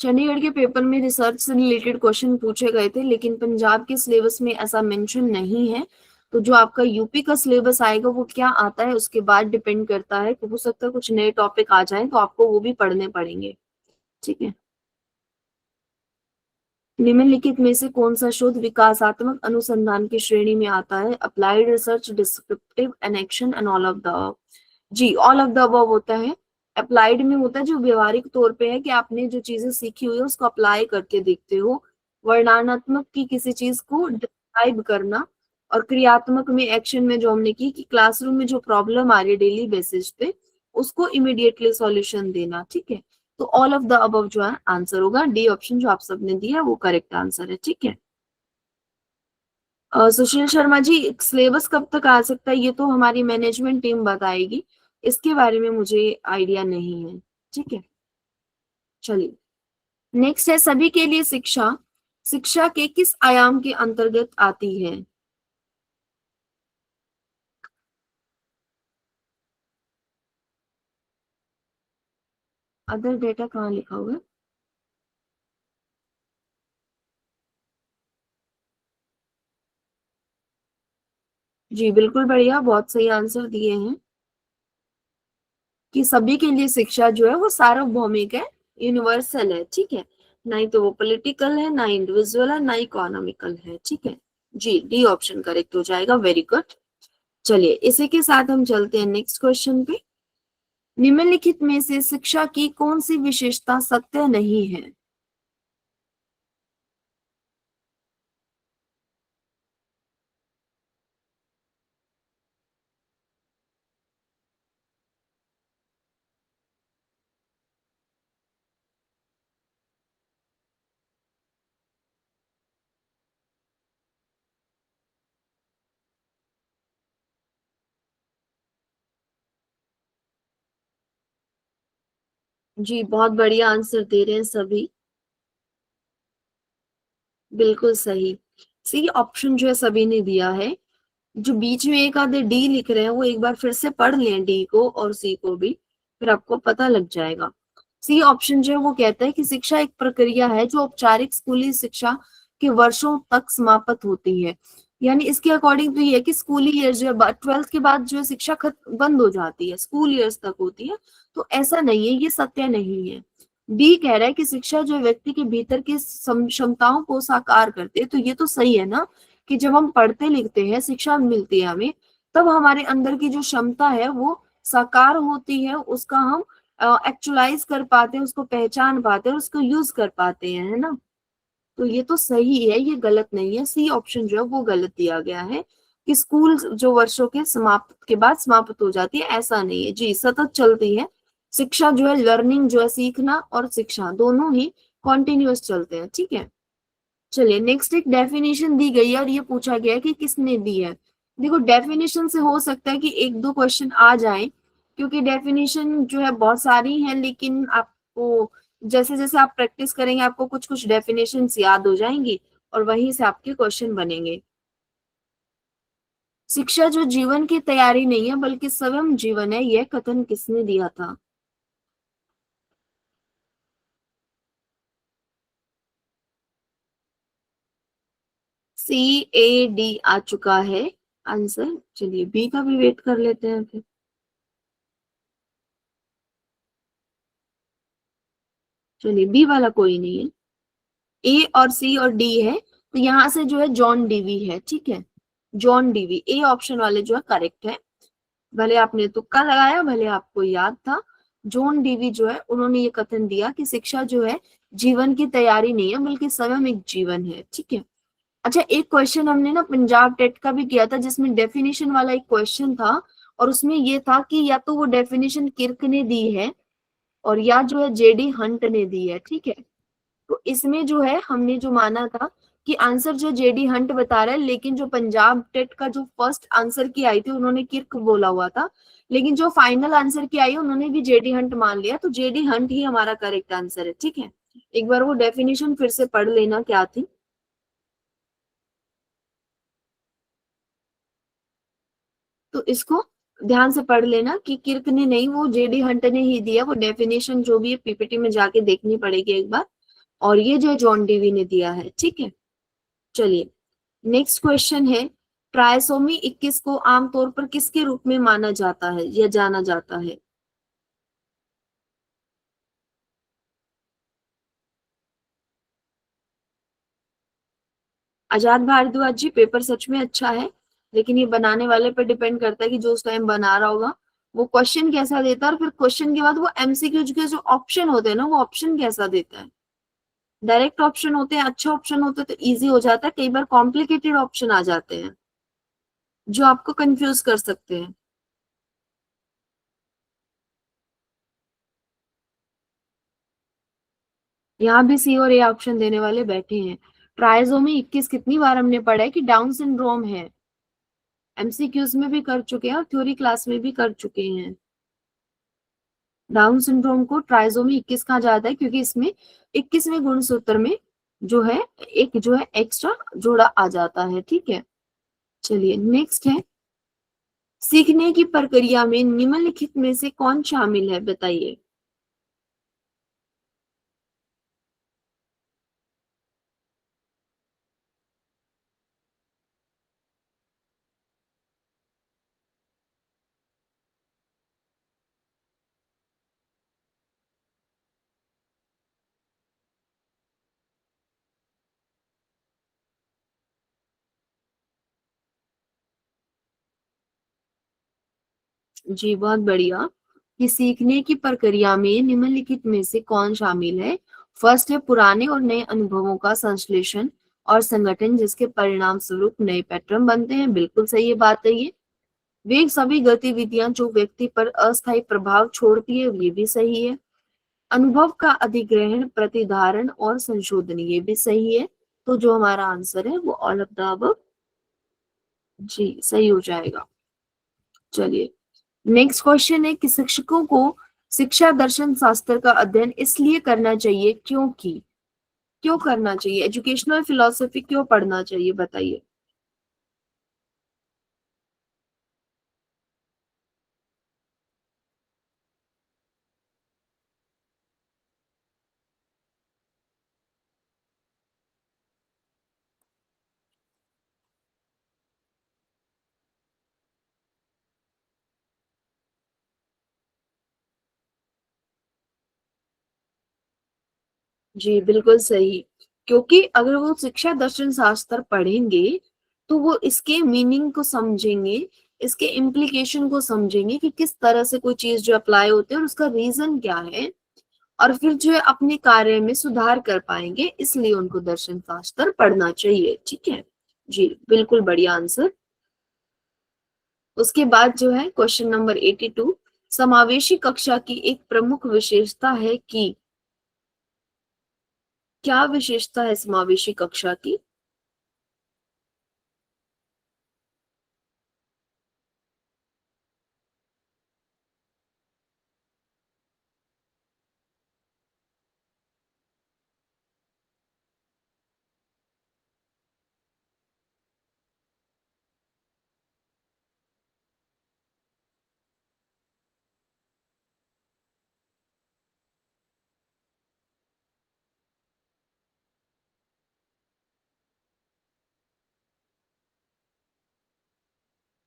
चंडीगढ़ के पेपर में रिसर्च से रिलेटेड क्वेश्चन पूछे गए थे, लेकिन पंजाब के सिलेबस में ऐसा मेंशन नहीं है। तो जो आपका यूपी का सिलेबस आएगा वो क्या आता है उसके बाद डिपेंड करता है, हो सकता है कुछ नए टॉपिक आ जाएं तो आपको वो भी पढ़ने पड़ेंगे। ठीक है, निम्नलिखित में से कौन सा शोध विकासात्मक अनुसंधान की श्रेणी में आता है? Applied research, descriptive, an action and all of the above. जी, ऑल ऑफ द अबव होता है। अप्लाइड में होता है जो व्यवहारिक तौर पे है, कि आपने जो चीजें सीखी हुई है उसको अप्लाई करके देखते हो। वर्णनात्मक की किसी चीज को डिस्क्राइब करना, और क्रियात्मक में, एक्शन में जो हमने की कि क्लासरूम में जो प्रॉब्लम आ रही है डेली बेसिस पे उसको इमीडिएटली सॉल्यूशन देना। ठीक है, तो ऑल ऑफ द अबव जो है आंसर होगा। डी ऑप्शन जो आप सबने दिया है वो करेक्ट आंसर है। ठीक है, सुशील शर्मा जी, सिलेबस कब तक आ सकता है ये तो हमारी मैनेजमेंट टीम बताएगी, इसके बारे में मुझे आइडिया नहीं है। ठीक है, चलिए नेक्स्ट है सभी के लिए शिक्षा, शिक्षा के किस आयाम के अंतर्गत आती है? अदर डेटा कहाँ लिखा हुआ है? जी बिल्कुल बढ़िया, बहुत सही आंसर दिए हैं कि सभी के लिए शिक्षा जो है वो सार्वभौमिक है, यूनिवर्सल है। ठीक है, ना ही तो वो पॉलिटिकल है, ना इंडिविजुअल है, ना इकोनॉमिकल है। ठीक है जी, डी ऑप्शन करेक्ट हो जाएगा। Very good. चलिए इसी के साथ हम चलते हैं नेक्स्ट क्वेश्चन पे। निम्नलिखित में से शिक्षा की कौन सी विशेषता सत्य नहीं है? जी बहुत बढ़िया आंसर दे रहे हैं सभी, बिल्कुल सही। सी ऑप्शन जो है सभी ने दिया है। जो बीच में एक आधे डी लिख रहे हैं वो एक बार फिर से पढ़ लें डी को और सी को भी, फिर आपको पता लग जाएगा। सी ऑप्शन जो है वो कहता है कि शिक्षा एक प्रक्रिया है जो औपचारिक स्कूली शिक्षा के वर्षों तक समाप्त होती है। यानी इसके अकॉर्डिंग तो ये है कि स्कूली ईयर जो है 12th के बाद जो है शिक्षा बंद हो जाती है, स्कूल ईयर्स तक होती है। तो ऐसा नहीं है, ये सत्य नहीं है। बी कह रहा है कि शिक्षा जो व्यक्ति के भीतर की क्षमताओं को साकार करती है। तो ये तो सही है ना, कि जब हम पढ़ते लिखते हैं, शिक्षा मिलती है हमें, तब हमारे अंदर की जो क्षमता है वो साकार होती है, उसका हम एक्चुअलाइज कर पाते हैं, उसको पहचान पाते हैं, उसको यूज कर पाते हैं, है ना। तो ये तो सही है, ये गलत नहीं है। सी ऑप्शन जो है वो गलत दिया गया है कि स्कूल जो वर्षों के समाप्त के बाद समाप्त हो जाती है, ऐसा नहीं है जी, सतत चलती है शिक्षा जो है। लर्निंग जो है, सीखना और शिक्षा दोनों ही कॉन्टिन्यूअस चलते हैं। ठीक है, चलिए नेक्स्ट एक डेफिनेशन दी गई है और ये पूछा गया है कि किसने दी है। देखो डेफिनेशन से हो सकता है कि एक दो क्वेश्चन आ जाएं, क्योंकि डेफिनेशन जो है बहुत सारी हैं, लेकिन आपको जैसे जैसे आप प्रैक्टिस करेंगे आपको कुछ कुछ डेफिनेशन याद हो जाएंगी और वहीं से आपके क्वेश्चन बनेंगे। शिक्षा जो जीवन की तैयारी नहीं है बल्कि स्वयं जीवन है, यह कथन किसने दिया था? सी ए डी आ चुका है आंसर। चलिए बी का भी वेट कर लेते हैं फिर। चलिए बी वाला कोई नहीं है, ए और सी और डी है, तो यहाँ से जो है जॉन डीवी है। ठीक है, जॉन डीवी, ए ऑप्शन वाले जो है करेक्ट है। भले आपने तुक्का लगाया, भले आपको याद था। जॉन डीवी जो है उन्होंने ये कथन दिया कि शिक्षा जो है जीवन की तैयारी नहीं है बल्कि स्वयं एक जीवन है। ठीक है, अच्छा एक क्वेश्चन हमने ना पंजाब टेट का भी किया था जिसमें डेफिनेशन वाला एक क्वेश्चन था, और उसमें ये था कि या तो वो डेफिनेशन किर्क ने दी है और या जो है जेडी हंट ने दी है। ठीक है, तो इसमें जो है हमने जो माना था कि आंसर जो जेडी हंट बता रहा है, लेकिन जो पंजाब टेट का जो फर्स्ट आंसर की आई थी उन्होंने किर्क बोला हुआ था, लेकिन जो फाइनल आंसर की आई उन्होंने भी जेडी हंट मान लिया, तो जेडी हंट ही हमारा करेक्ट आंसर है। ठीक है, एक बार वो डेफिनेशन फिर से पढ़ लेना क्या थी। तो इसको ध्यान से पढ़ लेना कि किर्क ने नहीं, वो जेडी हंट ने ही दिया। वो डेफिनेशन जो भी है पीपीटी में जाके देखनी पड़ेगी एक बार, और ये जो जॉन डीवी ने दिया है। ठीक है, चलिए नेक्स्ट क्वेश्चन है, ट्रायसोमी 21 को आमतौर पर किसके रूप में माना जाता है या जाना जाता है? आजाद भारद्वाज जी, पेपर सच में अच्छा है, लेकिन ये बनाने वाले पर डिपेंड करता है कि जो उस टाइम बना रहा होगा वो क्वेश्चन कैसा देता है, और फिर क्वेश्चन के बाद वो एमसीक्यू के जो ऑप्शन होते हैं ना, वो ऑप्शन कैसा देता है। डायरेक्ट ऑप्शन होते हैं, अच्छे ऑप्शन होते हैं तो इजी हो जाता है, कई बार कॉम्प्लिकेटेड ऑप्शन आ जाते हैं जो आपको कंफ्यूज कर सकते हैं। यहाँ भी सी और ए ऑप्शन देने वाले बैठे हैं। ट्राइजोमी 21 कितनी बार हमने पढ़ा है कि डाउन सिंड्रोम है, एमसीक्यूज में भी कर चुके हैं और थ्योरी क्लास में भी कर चुके हैं। डाउन सिंड्रोम को ट्राइजोमी 21 कहा जाता है क्योंकि इसमें 21वें गुणसूत्र में जो है एक जो है एक्स्ट्रा जोड़ा आ जाता है। ठीक है, चलिए नेक्स्ट है, सीखने की प्रक्रिया में निम्नलिखित में से कौन शामिल है, बताइए। जी बहुत बढ़िया, कि सीखने की प्रक्रिया में निम्नलिखित में से कौन शामिल है। फर्स्ट है पुराने और नए अनुभवों का संश्लेषण और संगठन जिसके परिणाम स्वरूप नए पैटर्न बनते हैं, बिल्कुल सही है बात है ये। वे सभी गतिविधियां जो व्यक्ति पर अस्थायी प्रभाव छोड़ती है, ये भी सही है। अनुभव का अधिग्रहण, प्रतिधारण और संशोधन, ये भी सही है। तो जो हमारा आंसर है वो ऑल ऑफ द अबव जी सही हो जाएगा। चलिए नेक्स्ट क्वेश्चन है कि शिक्षकों को शिक्षा दर्शन शास्त्र का अध्ययन इसलिए करना चाहिए क्योंकि, क्यों करना चाहिए, एजुकेशनल फिलॉसफी क्यों पढ़ना चाहिए, बताइए। जी बिल्कुल सही, क्योंकि अगर वो शिक्षा दर्शन शास्त्र पढ़ेंगे तो वो इसके मीनिंग को समझेंगे, इसके इम्प्लीकेशन को समझेंगे कि किस तरह से कोई चीज जो अप्लाई होती है और उसका रीजन क्या है, और फिर जो है अपने कार्य में सुधार कर पाएंगे, इसलिए उनको दर्शन शास्त्र पढ़ना चाहिए। ठीक है जी, बिल्कुल बढ़िया आंसर। उसके बाद जो है क्वेश्चन नंबर 82, समावेशी कक्षा की एक प्रमुख विशेषता है कि, क्या विशेषता है समावेशी कक्षा की।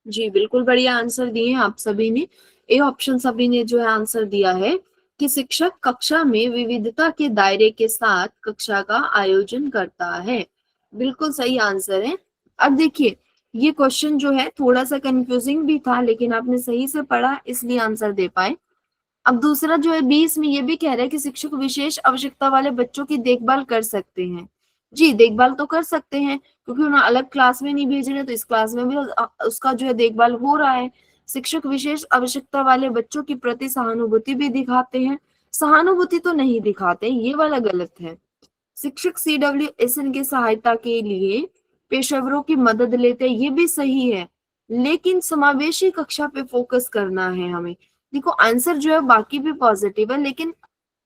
जी बिल्कुल बढ़िया आंसर दिए हैं आप सभी ने। ए ऑप्शन सभी ने जो है आंसर दिया है कि शिक्षक कक्षा में विविधता के दायरे के साथ कक्षा का आयोजन करता है, बिल्कुल सही आंसर है। अब देखिए ये क्वेश्चन जो है थोड़ा सा कंफ्यूजिंग भी था, लेकिन आपने सही से पढ़ा इसलिए आंसर दे पाए। अब दूसरा जो है 20 में ये भी कह रहा है कि शिक्षक विशेष आवश्यकता वाले बच्चों की देखभाल कर सकते हैं। जी देखभाल तो कर सकते हैं, क्योंकि उन्हें अलग क्लास में नहीं भेज रहे, तो इस क्लास में भी उसका जो है देखभाल हो रहा है। शिक्षक विशेष आवश्यकता वाले बच्चों के प्रति सहानुभूति भी दिखाते हैं, सहानुभूति तो नहीं दिखाते, ये वाला गलत है। शिक्षक CWSN की सहायता के लिए पेशेवरों की मदद लेते हैं, ये भी सही है, लेकिन समावेशी कक्षा पे फोकस करना है हमें। देखो आंसर जो है बाकी भी पॉजिटिव है, लेकिन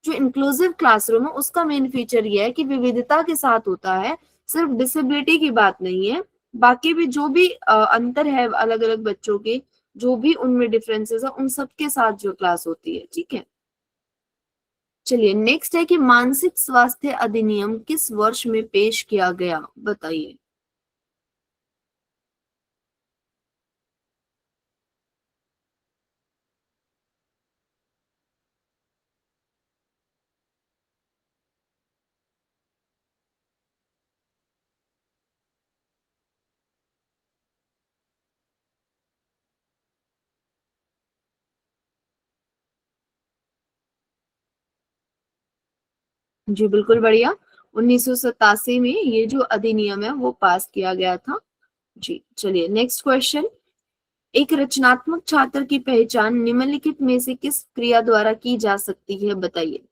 जो इंक्लूसिव क्लासरूम है उसका मेन फीचर ये है कि विविधता के साथ होता है, सिर्फ डिसेबिलिटी की बात नहीं है। बाकी भी जो भी अंतर है अलग अलग बच्चों के, जो भी उनमें डिफरेंसेस है, उन सबके साथ जो क्लास होती है। ठीक है, चलिए नेक्स्ट है कि मानसिक स्वास्थ्य अधिनियम किस वर्ष में पेश किया गया, बताइए। जी बिल्कुल बढ़िया, 1987 में ये जो अधिनियम है वो पास किया गया था। जी चलिए नेक्स्ट क्वेश्चन, एक रचनात्मक छात्र की पहचान निम्नलिखित में से किस क्रिया द्वारा की जा सकती है, बताइए।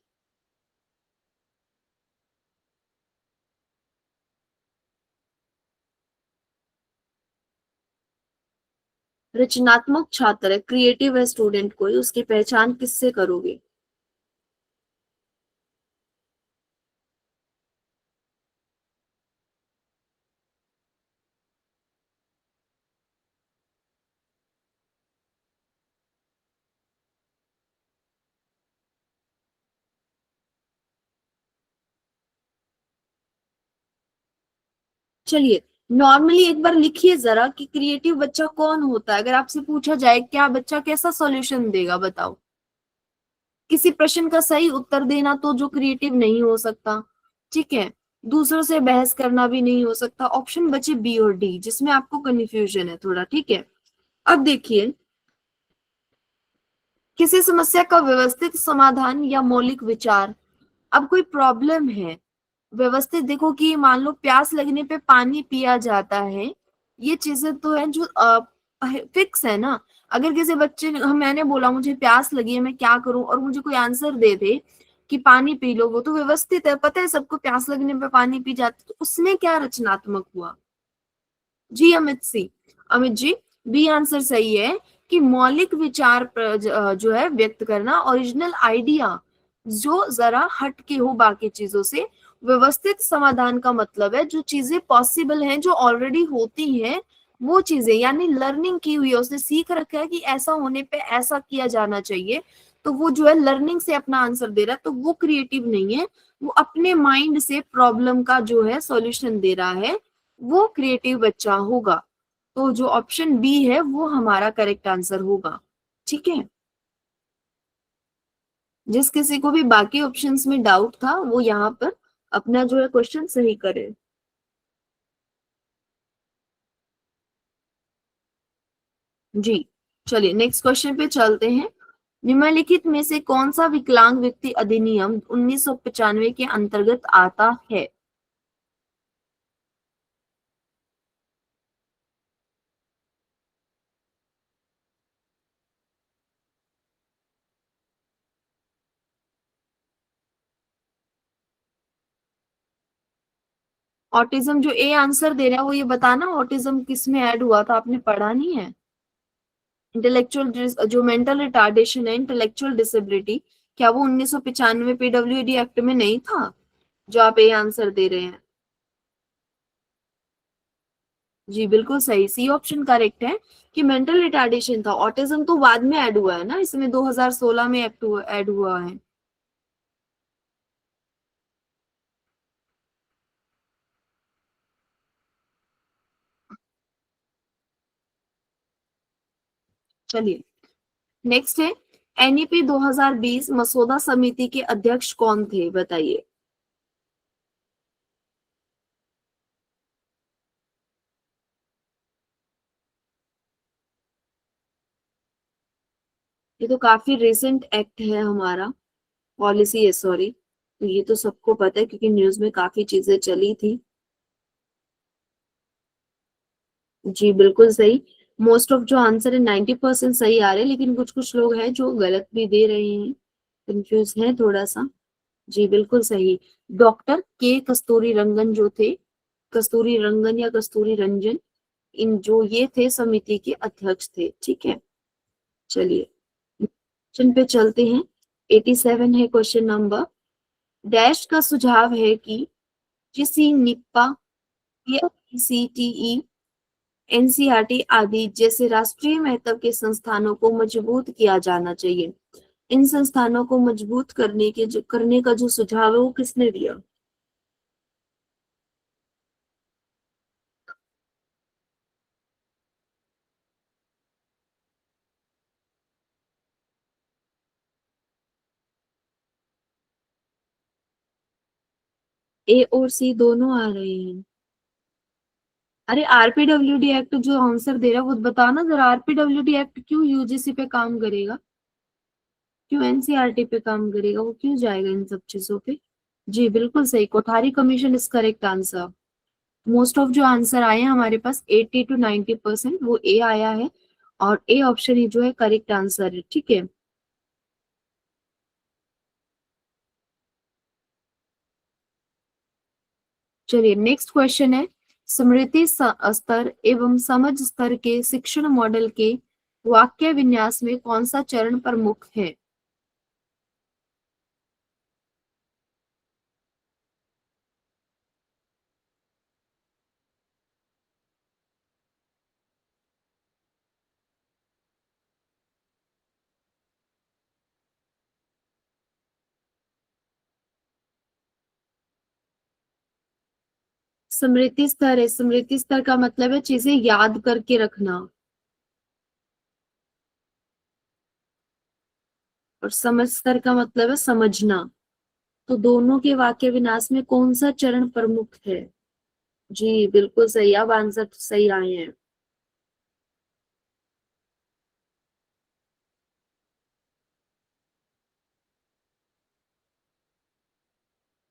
रचनात्मक छात्र है, क्रिएटिव है स्टूडेंट कोई, उसकी पहचान किससे करोगे? चलिए नॉर्मली एक बार लिखिए जरा कि क्रिएटिव बच्चा कौन होता है। अगर आपसे पूछा जाए क्या बच्चा कैसा सॉल्यूशन देगा, बताओ। किसी प्रश्न का सही उत्तर देना तो जो क्रिएटिव नहीं हो सकता, ठीक है। दूसरों से बहस करना भी नहीं हो सकता। ऑप्शन बचे बी और डी, जिसमें आपको कंफ्यूजन है थोड़ा, ठीक है। अब देखिए, किसी समस्या का व्यवस्थित समाधान या मौलिक विचार। अब कोई प्रॉब्लम है, व्यवस्थित देखो कि मान लो प्यास लगने पे पानी पिया जाता है, ये चीजें तो है जो फिक्स है ना। अगर किसी बच्चे ने मैंने बोला मुझे प्यास लगी है मैं क्या करूं, और मुझे कोई आंसर दे दे कि पानी पी लो, वो तो व्यवस्थित है, पता है सबको प्यास लगने पे पानी पी जाती, तो उसमें क्या रचनात्मक हुआ? जी अमित जी, बी आंसर सही है कि मौलिक विचार जो है व्यक्त करना, ओरिजिनल आइडिया जो जरा हट के हो बाकी चीजों से। व्यवस्थित समाधान का मतलब है जो चीजें पॉसिबल हैं, जो ऑलरेडी होती हैं, वो चीजें, यानी लर्निंग की हुई है, उसने सीख रखा है कि ऐसा होने पे ऐसा किया जाना चाहिए, तो वो जो है लर्निंग से अपना आंसर दे रहा है, तो वो क्रिएटिव नहीं है। वो अपने माइंड से प्रॉब्लम का जो है सॉल्यूशन दे रहा है, वो क्रिएटिव बच्चा होगा। तो जो ऑप्शन बी है वो हमारा करेक्ट आंसर होगा, ठीक है। जिस किसी को भी बाकी ऑप्शंस में डाउट था वो यहाँ पर अपना जो है क्वेश्चन सही करे। जी चलिए नेक्स्ट क्वेश्चन पे चलते हैं। निम्नलिखित में से कौन सा विकलांग व्यक्ति अधिनियम 1995 के अंतर्गत आता है? ऑटिज्म, जो ए आंसर दे रहा है वो ये बताना ऑटिज्म किस में ऐड हुआ था, आपने पढ़ा नहीं है? इंटेलेक्चुअल जो मेंटल रिटार्डेशन है, इंटेलेक्चुअल डिसेबिलिटी, क्या वो 1995 पीडब्ल्यूडी एक्ट में नहीं था जो आप ए आंसर दे रहे हैं? जी बिल्कुल सही, सी ऑप्शन करेक्ट है कि मेंटल रिटार्डेशन था। ऑटिज्म तो बाद में ऐड हुआ है ना, इसमें 2016 में ऐड हुआ है। चलिए नेक्स्ट है, एनईपी 2020 मसौदा समिति के अध्यक्ष कौन थे, बताइए। ये तो काफी रिसेंट एक्ट है हमारा, पॉलिसी है सॉरी, तो ये तो सबको पता है क्योंकि न्यूज में काफी चीजें चली थी। जी बिल्कुल सही, मोस्ट ऑफ जो आंसर है 90% सही आ रहे हैं, लेकिन कुछ कुछ लोग हैं जो गलत भी दे रहे हैं, कंफ्यूज है थोड़ा सा। जी बिल्कुल सही, डॉक्टर के कस्तूरी रंगन जो थे, कस्तूरी रंगन या कस्तूरी रंजन, इन जो ये थे समिति के अध्यक्ष थे, ठीक है। चलिए क्वेश्चन पे चलते हैं। 87 है क्वेश्चन नंबर। डैश का सुझाव है कि किसी निप्पा या सीटीई, एनसीईआरटी आदि जैसे राष्ट्रीय महत्व के संस्थानों को मजबूत किया जाना चाहिए। इन संस्थानों को मजबूत करने का जो सुझाव है वो किसने दिया? ए और सी दोनों आ रहे हैं। अरे आरपीडब्ल्यूडी एक्ट जो आंसर दे रहा है वो बताना जरा, आरपीडब्ल्यूडी एक्ट क्यों यूजीसी पे काम करेगा, क्यों एनसीईआरटी पे काम करेगा, वो क्यों जाएगा इन सब चीजों पे? जी बिल्कुल सही, Kothari commission is correct answer. Most of जो आंसर आए हैं हमारे पास 80 to 90% वो ए आया है, और ए ऑप्शन ही जो है करेक्ट आंसर है, ठीक है। चलिए नेक्स्ट क्वेश्चन है, स्मृति स्तर एवं समझ स्तर के शिक्षण मॉडल के वाक्य विन्यास में कौन सा चरण प्रमुख है? स्मृति स्तर है। स्मृति स्तर का मतलब है चीजें याद करके रखना, और समझ स्तर का मतलब है समझना। तो दोनों के वाक्य विन्यास में कौन सा चरण प्रमुख है? जी बिल्कुल सही, अब आंसर तो सही आए हैं।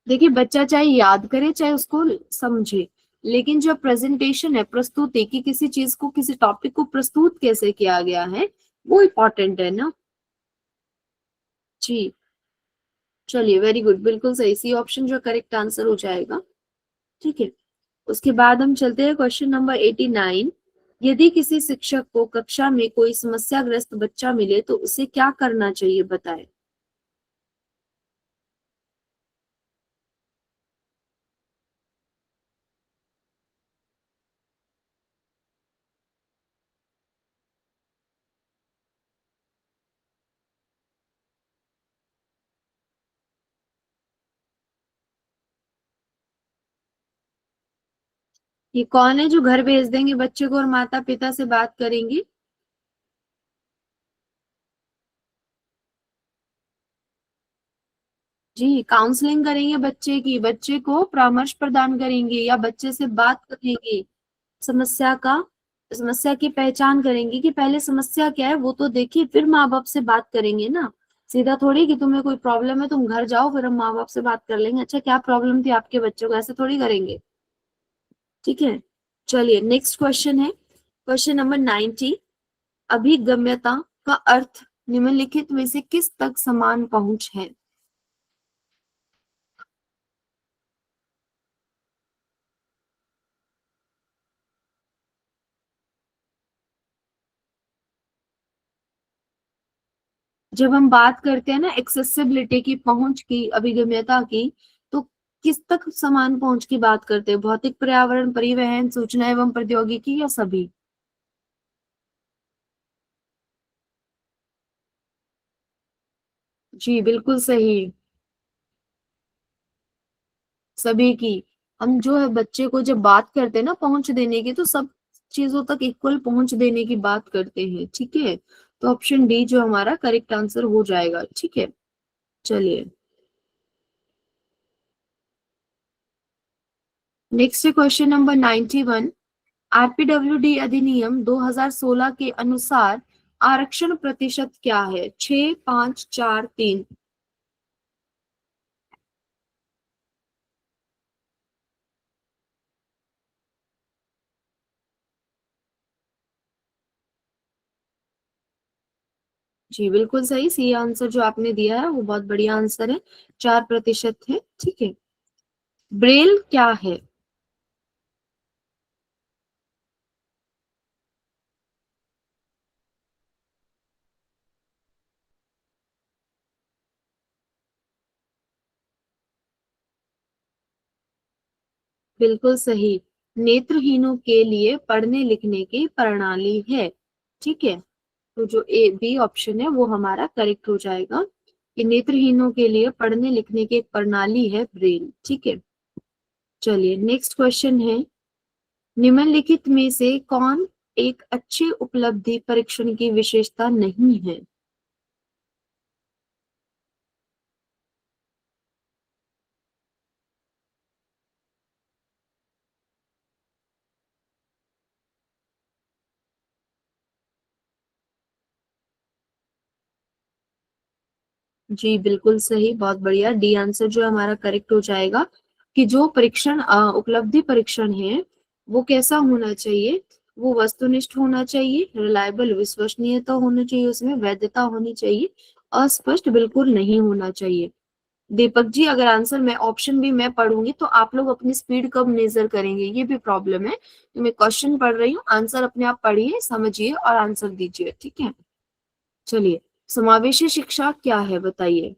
देखिए, बच्चा चाहे याद करे चाहे उसको समझे, लेकिन जो प्रेजेंटेशन है, प्रस्तुति की किसी चीज को, किसी टॉपिक को प्रस्तुत कैसे किया गया है, वो इम्पोर्टेंट है ना। जी चलिए, वेरी गुड, बिल्कुल सही, सी ऑप्शन जो करेक्ट आंसर हो जाएगा। ठीक है, उसके बाद हम चलते हैं क्वेश्चन नंबर 89। यदि किसी शिक्षक को कक्षा में कोई समस्याग्रस्त बच्चा मिले तो उसे क्या करना चाहिए, बताएं। ये कौन है जो घर भेज देंगे बच्चे को और माता पिता से बात करेंगे? जी, काउंसलिंग करेंगे बच्चे की, बच्चे को परामर्श प्रदान करेंगे या बच्चे से बात करेंगे, समस्या की पहचान करेंगे कि पहले समस्या क्या है वो तो देखिए, फिर माँ बाप से बात करेंगे ना। सीधा थोड़ी कि तुम्हें कोई प्रॉब्लम है तुम घर जाओ फिर हम माँ बाप से बात कर लेंगे, अच्छा क्या प्रॉब्लम थी आपके बच्चों को, ऐसे थोड़ी करेंगे। ठीक है, चलिए नेक्स्ट क्वेश्चन है, क्वेश्चन नंबर 90। अभिगम्यता का अर्थ निम्नलिखित में से किस तक समान पहुंच है? जब हम बात करते हैं ना एक्सेसिबिलिटी की, पहुंच की, अभिगम्यता की, तो किस तक समान पहुंच की बात करते हैं? भौतिक, पर्यावरण, परिवहन, सूचना एवं प्रौद्योगिकी, या सभी? जी बिल्कुल सही, सभी की। हम जो है बच्चे को जब बात करते हैं ना पहुंच देने की, तो सब चीजों तक इक्वल पहुंच देने की बात करते हैं। ठीक है, तो ऑप्शन डी जो हमारा करेक्ट आंसर हो जाएगा। ठीक है, चलिए नेक्स्ट क्वेश्चन नंबर 91। आरपीडब्ल्यूडी अधिनियम 2016 के अनुसार आरक्षण प्रतिशत क्या है? 6, 5, 4, 3? जी बिल्कुल सही, सी आंसर जो आपने दिया है वो बहुत बढ़िया आंसर है, 4% है। ठीक है, ब्रेल क्या है? बिल्कुल सही, नेत्रहीनों के लिए पढ़ने लिखने की प्रणाली है। ठीक है, तो जो ए बी ऑप्शन है वो हमारा करेक्ट हो जाएगा, कि नेत्रहीनों के लिए पढ़ने लिखने की एक प्रणाली है ब्रेल। ठीक है, चलिए नेक्स्ट क्वेश्चन है, निम्नलिखित में से कौन एक अच्छी उपलब्धि परीक्षण की विशेषता नहीं है? जी बिल्कुल सही, बहुत बढ़िया, डी आंसर जो हमारा करेक्ट हो जाएगा, कि जो परीक्षण उपलब्धि परीक्षण है वो कैसा होना चाहिए? वो वस्तुनिष्ठ होना चाहिए, रिलायबल, विश्वसनीयता होनी चाहिए, उसमें वैधता होनी चाहिए, अस्पष्ट बिल्कुल नहीं होना चाहिए। दीपक जी, अगर आंसर मैं ऑप्शन भी मैं पढ़ूंगी तो आप लोग अपनी स्पीड कब मेजर करेंगे, ये भी प्रॉब्लम है। तो मैं क्वेश्चन पढ़ रही हूँ, आंसर अपने आप पढ़िए, समझिए और आंसर दीजिए, ठीक है। चलिए, समावेशी शिक्षा क्या है बताइए,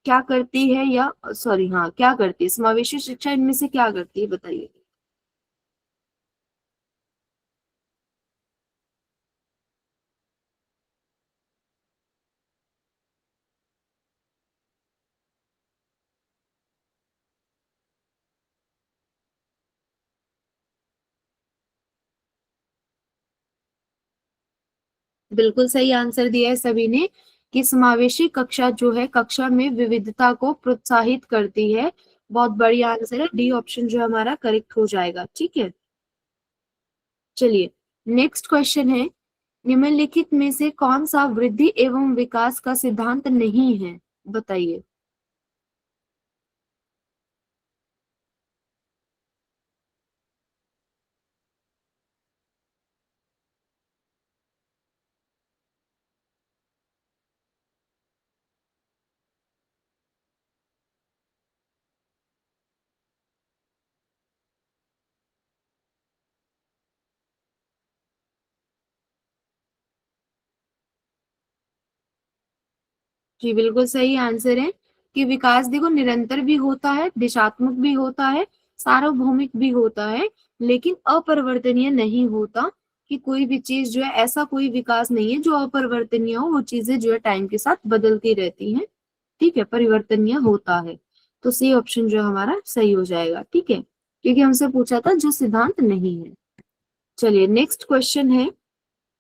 क्या करती है, या सॉरी हाँ क्या करती है समावेशी शिक्षा, इनमें से क्या करती है बताइए। बिल्कुल सही आंसर दिया है सभी ने, कि समावेशी कक्षा जो है कक्षा में विविधता को प्रोत्साहित करती है। बहुत बढ़िया आंसर है, डी ऑप्शन जो हमारा करेक्ट हो जाएगा, ठीक है। चलिए, नेक्स्ट क्वेश्चन है, निम्नलिखित में से कौन सा वृद्धि एवं विकास का सिद्धांत नहीं है, बताइए। जी बिल्कुल सही आंसर है, कि विकास देखो निरंतर भी होता है, दिशात्मक भी होता है, सार्वभौमिक भी होता है, लेकिन अपरिवर्तनीय नहीं होता। कि कोई भी चीज जो है, ऐसा कोई विकास नहीं है जो अपरिवर्तनीय हो, वो चीजें जो है टाइम के साथ बदलती रहती हैं, ठीक है, परिवर्तनीय होता है। तो सी ऑप्शन जो हमारा सही हो जाएगा, ठीक है, क्योंकि हमसे पूछा था जो सिद्धांत नहीं है। चलिए, नेक्स्ट क्वेश्चन है,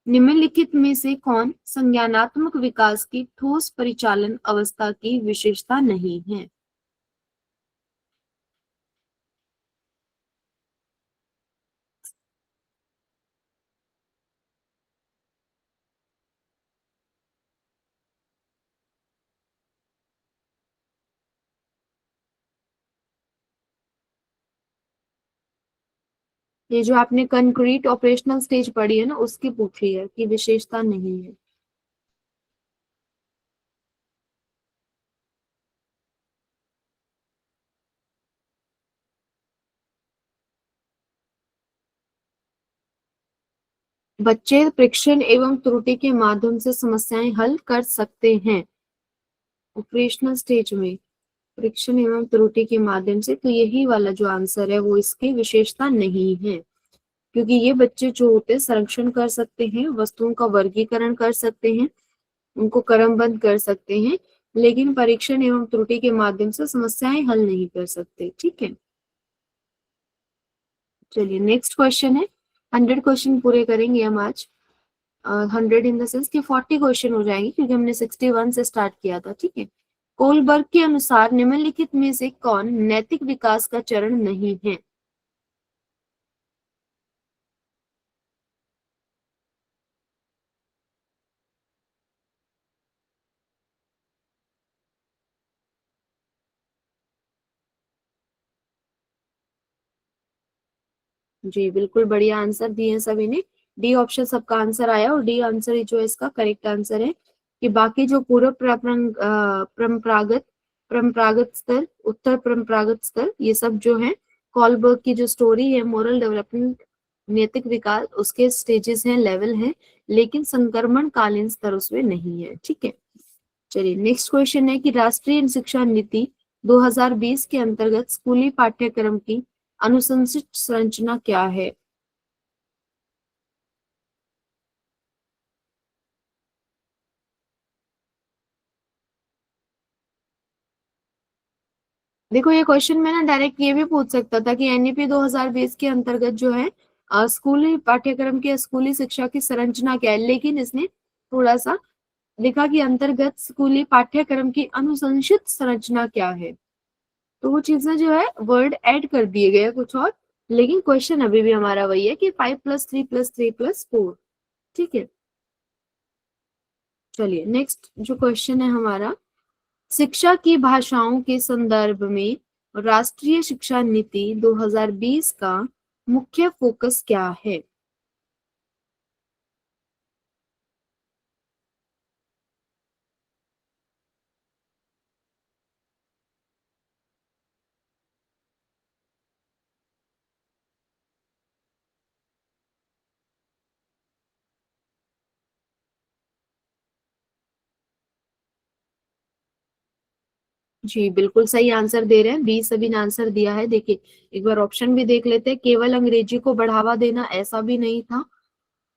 निम्नलिखित में से कौन संज्ञानात्मक विकास की ठोस परिचालन अवस्था की विशेषता नहीं है। ये जो आपने कंक्रीट ऑपरेशनल स्टेज पढ़ी है ना, उसकी पूछी है कि विशेषता नहीं है। बच्चे परीक्षण एवं त्रुटि के माध्यम से समस्याएं हल कर सकते हैं ऑपरेशनल स्टेज में, परीक्षण एवं त्रुटि के माध्यम से, तो यही वाला जो आंसर है वो इसकी विशेषता नहीं है। क्योंकि ये बच्चे जो होते हैं संरक्षण कर सकते हैं, वस्तुओं का वर्गीकरण कर सकते हैं, उनको क्रमबद्ध कर सकते हैं, लेकिन परीक्षण एवं त्रुटि के माध्यम से समस्याएं हल नहीं कर सकते, ठीक है। चलिए, नेक्स्ट क्वेश्चन है, 100 क्वेश्चन पूरे करेंगे हम आज। 100 इन द सेंस कि 40 क्वेश्चन हो जाएंगे, क्योंकि हमने 61 से स्टार्ट किया था, ठीक है। कोलबर्ग के अनुसार निम्नलिखित में से कौन नैतिक विकास का चरण नहीं है। जी बिल्कुल बढ़िया आंसर दिए हैं सभी ने, डी ऑप्शन सबका आंसर आया, और डी आंसर ही जो है इसका करेक्ट आंसर है। कि बाकी जो पूर्व परंपरागत परंपरागत स्तर, उत्तर परंपरागत स्तर, ये सब जो है कॉलबर्ग की जो स्टोरी है मोरल डेवलपमेंट, नैतिक विकास, उसके स्टेजेस हैं, लेवल हैं, लेकिन संक्रमण कालीन स्तर उसमें नहीं है, ठीक है। चलिए, नेक्स्ट क्वेश्चन है, कि राष्ट्रीय शिक्षा नीति 2020 के अंतर्गत स्कूली पाठ्यक्रम की अनुशंसित संरचना क्या है। देखो, ये क्वेश्चन में ना डायरेक्ट ये भी पूछ सकता था कि एनईपी 2020 के अंतर्गत जो है स्कूली पाठ्यक्रम की, स्कूली शिक्षा की संरचना क्या है, लेकिन इसने थोड़ा सा लिखा कि अंतर्गत स्कूली पाठ्यक्रम की अनुशंसित संरचना क्या है। तो वो चीजें जो है वर्ड ऐड कर दिए गए हैं कुछ और, लेकिन क्वेश्चन अभी भी हमारा वही है कि 5+3+3+4, ठीक है। चलिए, नेक्स्ट जो क्वेश्चन है हमारा, शिक्षा की भाषाओं के संदर्भ में राष्ट्रीय शिक्षा नीति 2020 का मुख्य फोकस क्या है। जी बिल्कुल सही आंसर दे रहे हैं, बी सभी ने आंसर दिया है। देखिए एक बार ऑप्शन भी देख लेते हैं। केवल अंग्रेजी को बढ़ावा देना, ऐसा भी नहीं था।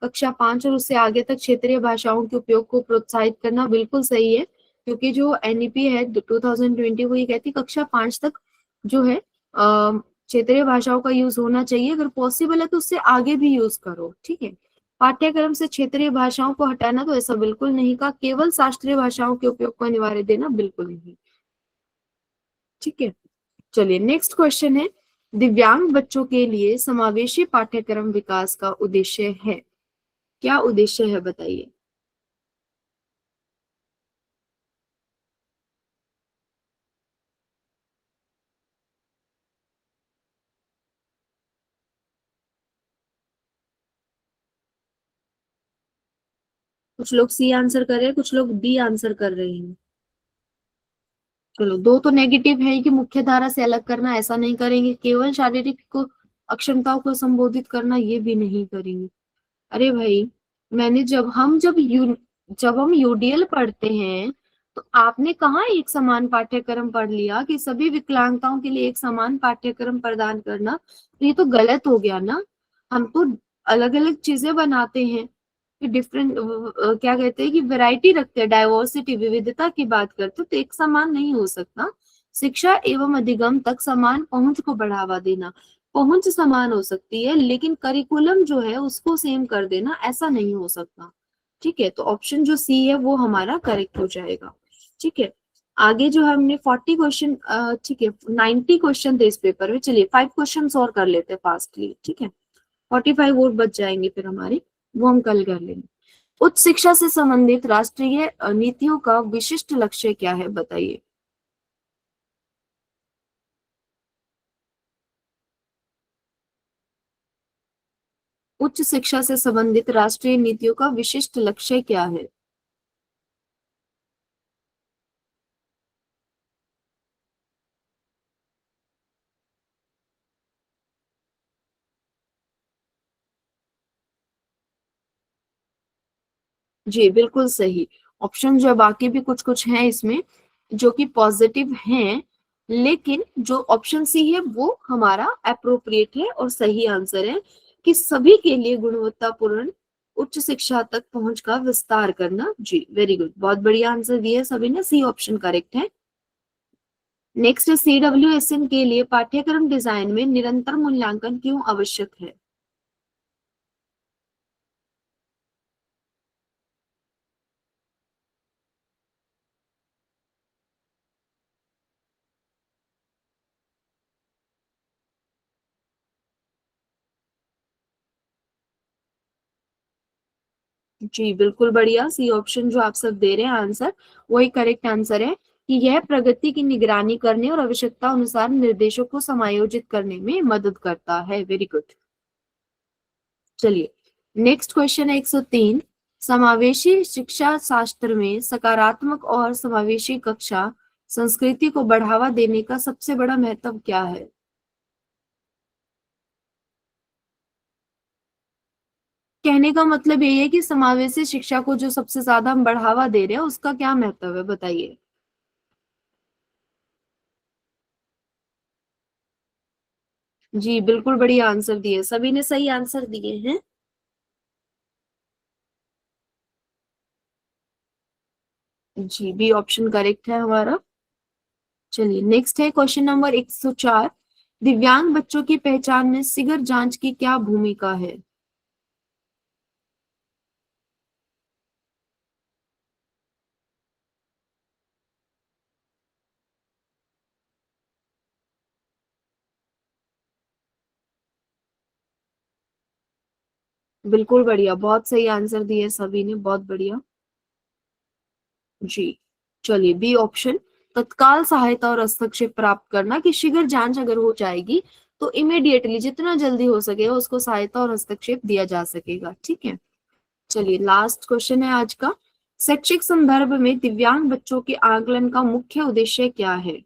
कक्षा 5 और उससे आगे तक क्षेत्रीय भाषाओं के उपयोग को प्रोत्साहित करना, बिल्कुल सही है। क्योंकि जो एनईपी है 2020 वो ये कहती है कक्षा 5 तक जो है क्षेत्रीय भाषाओं का यूज होना चाहिए। अगर पॉसिबल है तो उससे आगे भी यूज करो, ठीक है। पाठ्यक्रम से क्षेत्रीय भाषाओं को हटाना, तो ऐसा बिल्कुल नहीं कहा। केवल शास्त्रीय भाषाओं के उपयोग को अनिवार्य देना, बिल्कुल नहीं, ठीक है। चलिए नेक्स्ट क्वेश्चन है, दिव्यांग बच्चों के लिए समावेशी पाठ्यक्रम विकास का उद्देश्य है। क्या उद्देश्य है बताइए। कुछ लोग सी आंसर कर रहे हैं, कुछ लोग डी आंसर कर रहे हैं। चलो दो तो नेगेटिव है कि मुख्य धारा से अलग करना, ऐसा नहीं करेंगे। केवल शारीरिक को अक्षमताओं को संबोधित करना, ये भी नहीं करेंगे। अरे भाई, मैंने जब हम यूडीएल पढ़ते हैं तो आपने कहाँ एक समान पाठ्यक्रम पढ़ लिया कि सभी विकलांगताओं के लिए एक समान पाठ्यक्रम प्रदान करना, तो ये तो गलत हो गया ना। हम तो अलग अलग चीजें बनाते हैं कि डिफरेंट, क्या कहते हैं कि वैरायटी रखते हैं, डाइवर्सिटी विविधता की बात करते हैं, तो एक समान नहीं हो सकता। शिक्षा एवं अधिगम तक समान पहुंच को बढ़ावा देना, पहुंच समान हो सकती है लेकिन करिकुलम जो है उसको सेम कर देना, ऐसा नहीं हो सकता, ठीक है। तो ऑप्शन जो सी है वो हमारा करेक्ट हो जाएगा, ठीक है। आगे जो है हमने 40 क्वेश्चन, ठीक है 90 क्वेश्चन थे इस पेपर में। चलिए 5 क्वेश्चन और कर लेते हैं फास्टली, ठीक है। 45 और बच जाएंगे फिर हमारे, वो हम कल कर लेंगे। उच्च शिक्षा से संबंधित राष्ट्रीय नीतियों का विशिष्ट लक्ष्य क्या है बताइए। उच्च शिक्षा से संबंधित राष्ट्रीय नीतियों का विशिष्ट लक्ष्य क्या है। जी बिल्कुल सही। ऑप्शन जो है बाकी भी कुछ कुछ हैं इसमें जो कि पॉजिटिव हैं, लेकिन जो ऑप्शन सी है वो हमारा अप्रोप्रिएट है और सही आंसर है कि सभी के लिए गुणवत्तापूर्ण उच्च शिक्षा तक पहुंच का विस्तार करना। जी वेरी गुड, बहुत बढ़िया आंसर दिया सभी ने, सी ऑप्शन करेक्ट है। नेक्स्ट, सीडब्ल्यूएसएन के लिए पाठ्यक्रम डिजाइन में निरंतर मूल्यांकन क्यों आवश्यक है। जी बिल्कुल बढ़िया, सी ऑप्शन जो आप सब दे रहे हैं आंसर, वही करेक्ट आंसर है कि यह प्रगति की निगरानी करने और आवश्यकता अनुसार निर्देशों को समायोजित करने में मदद करता है। Very good. चलिए नेक्स्ट क्वेश्चन है 103, समावेशी शिक्षा शास्त्र में सकारात्मक और समावेशी कक्षा संस्कृति को बढ़ावा देने का सबसे बड़ा महत्व क्या है। कहने का मतलब यही है कि समावेशी शिक्षा को जो सबसे ज्यादा हम बढ़ावा दे रहे हैं उसका क्या महत्व है बताइए। जी बिल्कुल बढ़िया आंसर दिए, सभी ने सही आंसर दिए हैं। जी बी ऑप्शन करेक्ट है हमारा। चलिए नेक्स्ट है क्वेश्चन नंबर 104, दिव्यांग बच्चों की पहचान में सिगर जांच की क्या भूमिका है। बिल्कुल बढ़िया, बहुत सही आंसर दिए सभी ने, बहुत बढ़िया। जी चलिए बी ऑप्शन, तत्काल सहायता और हस्तक्षेप प्राप्त करना, कि शिगर जांच अगर हो जाएगी तो इमिडिएटली जितना जल्दी हो सकेगा उसको सहायता और हस्तक्षेप दिया जा सकेगा, ठीक है। चलिए लास्ट क्वेश्चन है आज का, शैक्षिक संदर्भ में दिव्यांग बच्चों के आकलन का मुख्य उद्देश्य क्या है।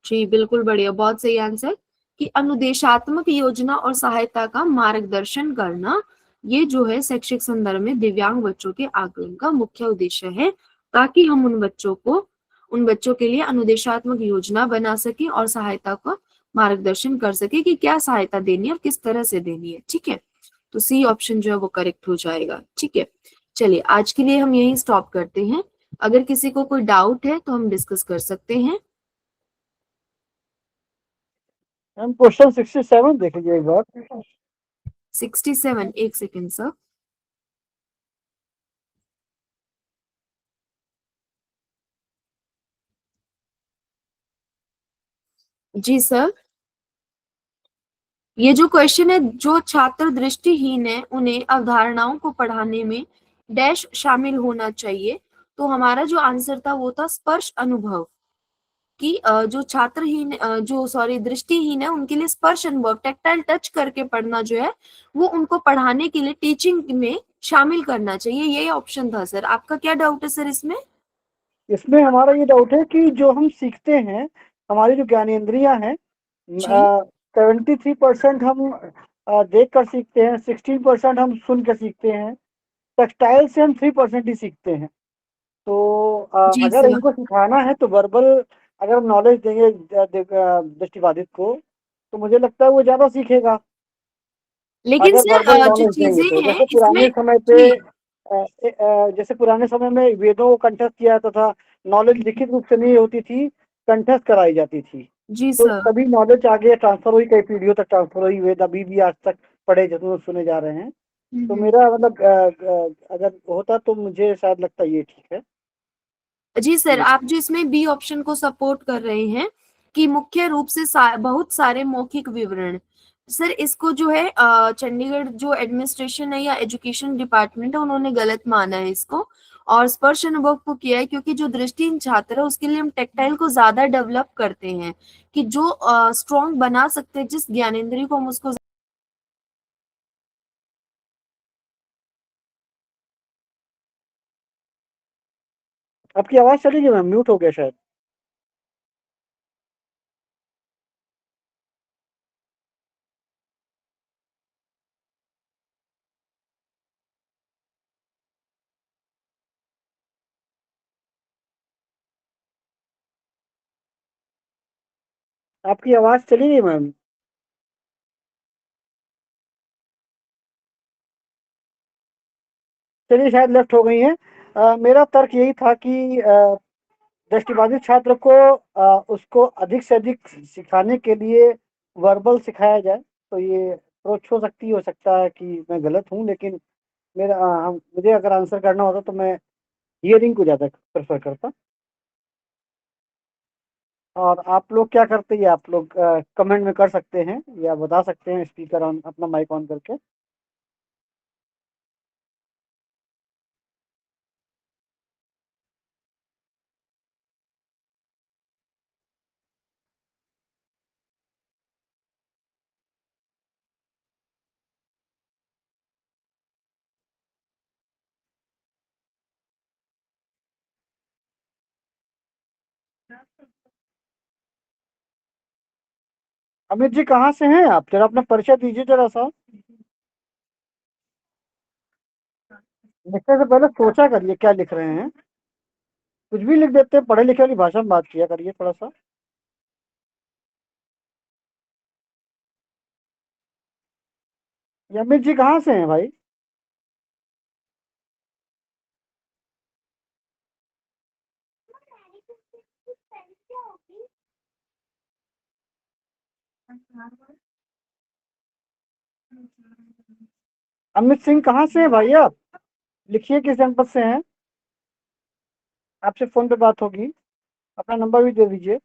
जी बिल्कुल बढ़िया, बहुत सही आंसर। कि अनुदेशात्मक योजना और सहायता का मार्गदर्शन करना, ये जो है शैक्षिक संदर्भ में दिव्यांग बच्चों के आकलन का मुख्य उद्देश्य है, ताकि हम उन बच्चों के लिए अनुदेशात्मक योजना बना सके और सहायता का मार्गदर्शन कर सके कि क्या सहायता देनी है और किस तरह से देनी है। ठीक है, तो सी ऑप्शन जो है वो करेक्ट हो जाएगा। ठीक है, चलिए आज के लिए हम यही स्टॉप करते हैं। अगर किसी को कोई डाउट है तो हम डिस्कस कर सकते हैं। मैम क्वेश्चन 67 देख लीजिए एक बार। 67, एक सेकेंड सर। जी सर, ये जो क्वेश्चन है, जो छात्र दृष्टिहीन है उन्हें अवधारणाओं को पढ़ाने में डैश शामिल होना चाहिए। तो हमारा जो आंसर था वो था स्पर्श अनुभव। कि जो छात्रहीन जो सॉरी दृष्टिहीन है उनके लिए स्पर्श अनुभव, टेक्टाइल टच करके पढ़ना जो है वो उनको पढ़ाने के लिए टीचिंग में शामिल करना चाहिए। यही ऑप्शन था सर। आपका क्या डाउट है सर इसमें? इसमें हमारा ये डाउट है कि जो हम सीखते हैं, हमारी जो ज्ञानेंद्रियां हैं, जी 73% हम देख कर सीखते हैं, 16% हम सुन कर सीखते हैं, टेक्सटाइल से हम 3% ही सीखते हैं। तो जी अगर सर, इनको सिखाना है तो वर्बल अगर हम नॉलेज देंगे दृष्टिबाधित को, तो मुझे लगता है वो ज्यादा सीखेगा लेकिन अगर सर वर्बल जो नॉलेज देंगे तो। चीजें हैं जैसे इसमें। पुराने समय पे जी जैसे पुराने समय में वेदों को कंठस्थ किया जाता था, नॉलेज लिखित रूप से नहीं होती थी, कंठस्थ कराई जाती थी। जी तो सर। तभी नॉलेज आगे ट्रांसफर हुई, कई पीढ़ियों तक ट्रांसफर हुई, वेद अभी भी आज तक पढ़े जरूर सुने जा रहे हैं। तो हम्म। मेरा मतलब अगर होता तो मुझे शायद लगता ये ठीक है। जी सर, आप जो इसमें बी ऑप्शन को सपोर्ट कर रहे हैं कि मुख्य रूप से बहुत सारे मौखिक विवरण, सर इसको जो है चंडीगढ़ जो एडमिनिस्ट्रेशन है या एजुकेशन डिपार्टमेंट है उन्होंने गलत माना है इसको, और स्पर्श अनुभव को किया है। क्योंकि जो दृष्टिहीन छात्र है उसके लिए हम टेक्टाइल को ज्यादा डेवलप करते हैं कि जो स्ट्रॉन्ग बना सकते हैं, जिस ज्ञानेंद्रिय को हम उसको। आपकी आवाज चली गई मैम, म्यूट हो गया शायद। आपकी आवाज चली गई मैम। चलिए शायद लेफ्ट हो गई है। मेरा तर्क यही था कि दृष्टिबाधित छात्र को उसको अधिक से अधिक सिखाने के लिए वर्बल सिखाया जाए। तो ये अप्रोच हो सकता है कि मैं गलत हूँ, लेकिन मुझे अगर आंसर करना होता तो मैं हियरिंग को ज़्यादा प्रेफर करता। और आप लोग क्या करते हैं, आप लोग कमेंट में कर सकते हैं या बता सकते हैं स्पीकर ऑन, अपना माइक ऑन करके। अमित जी कहाँ से हैं आप? जरा अपना परिचय दीजिए जरा सा। लिखने से पहले सोचा करिए क्या लिख रहे हैं। कुछ भी लिख देते हैं, पढ़े लिखे वाली भाषा में बात किया करिए थोड़ा सा। ये अमित जी कहाँ से हैं भाई? अमित सिंह कहाँ से हैं भाई आप? लिखिए किस जनपद से हैं। आपसे फोन पे बात होगी, अपना नंबर भी दे दीजिए।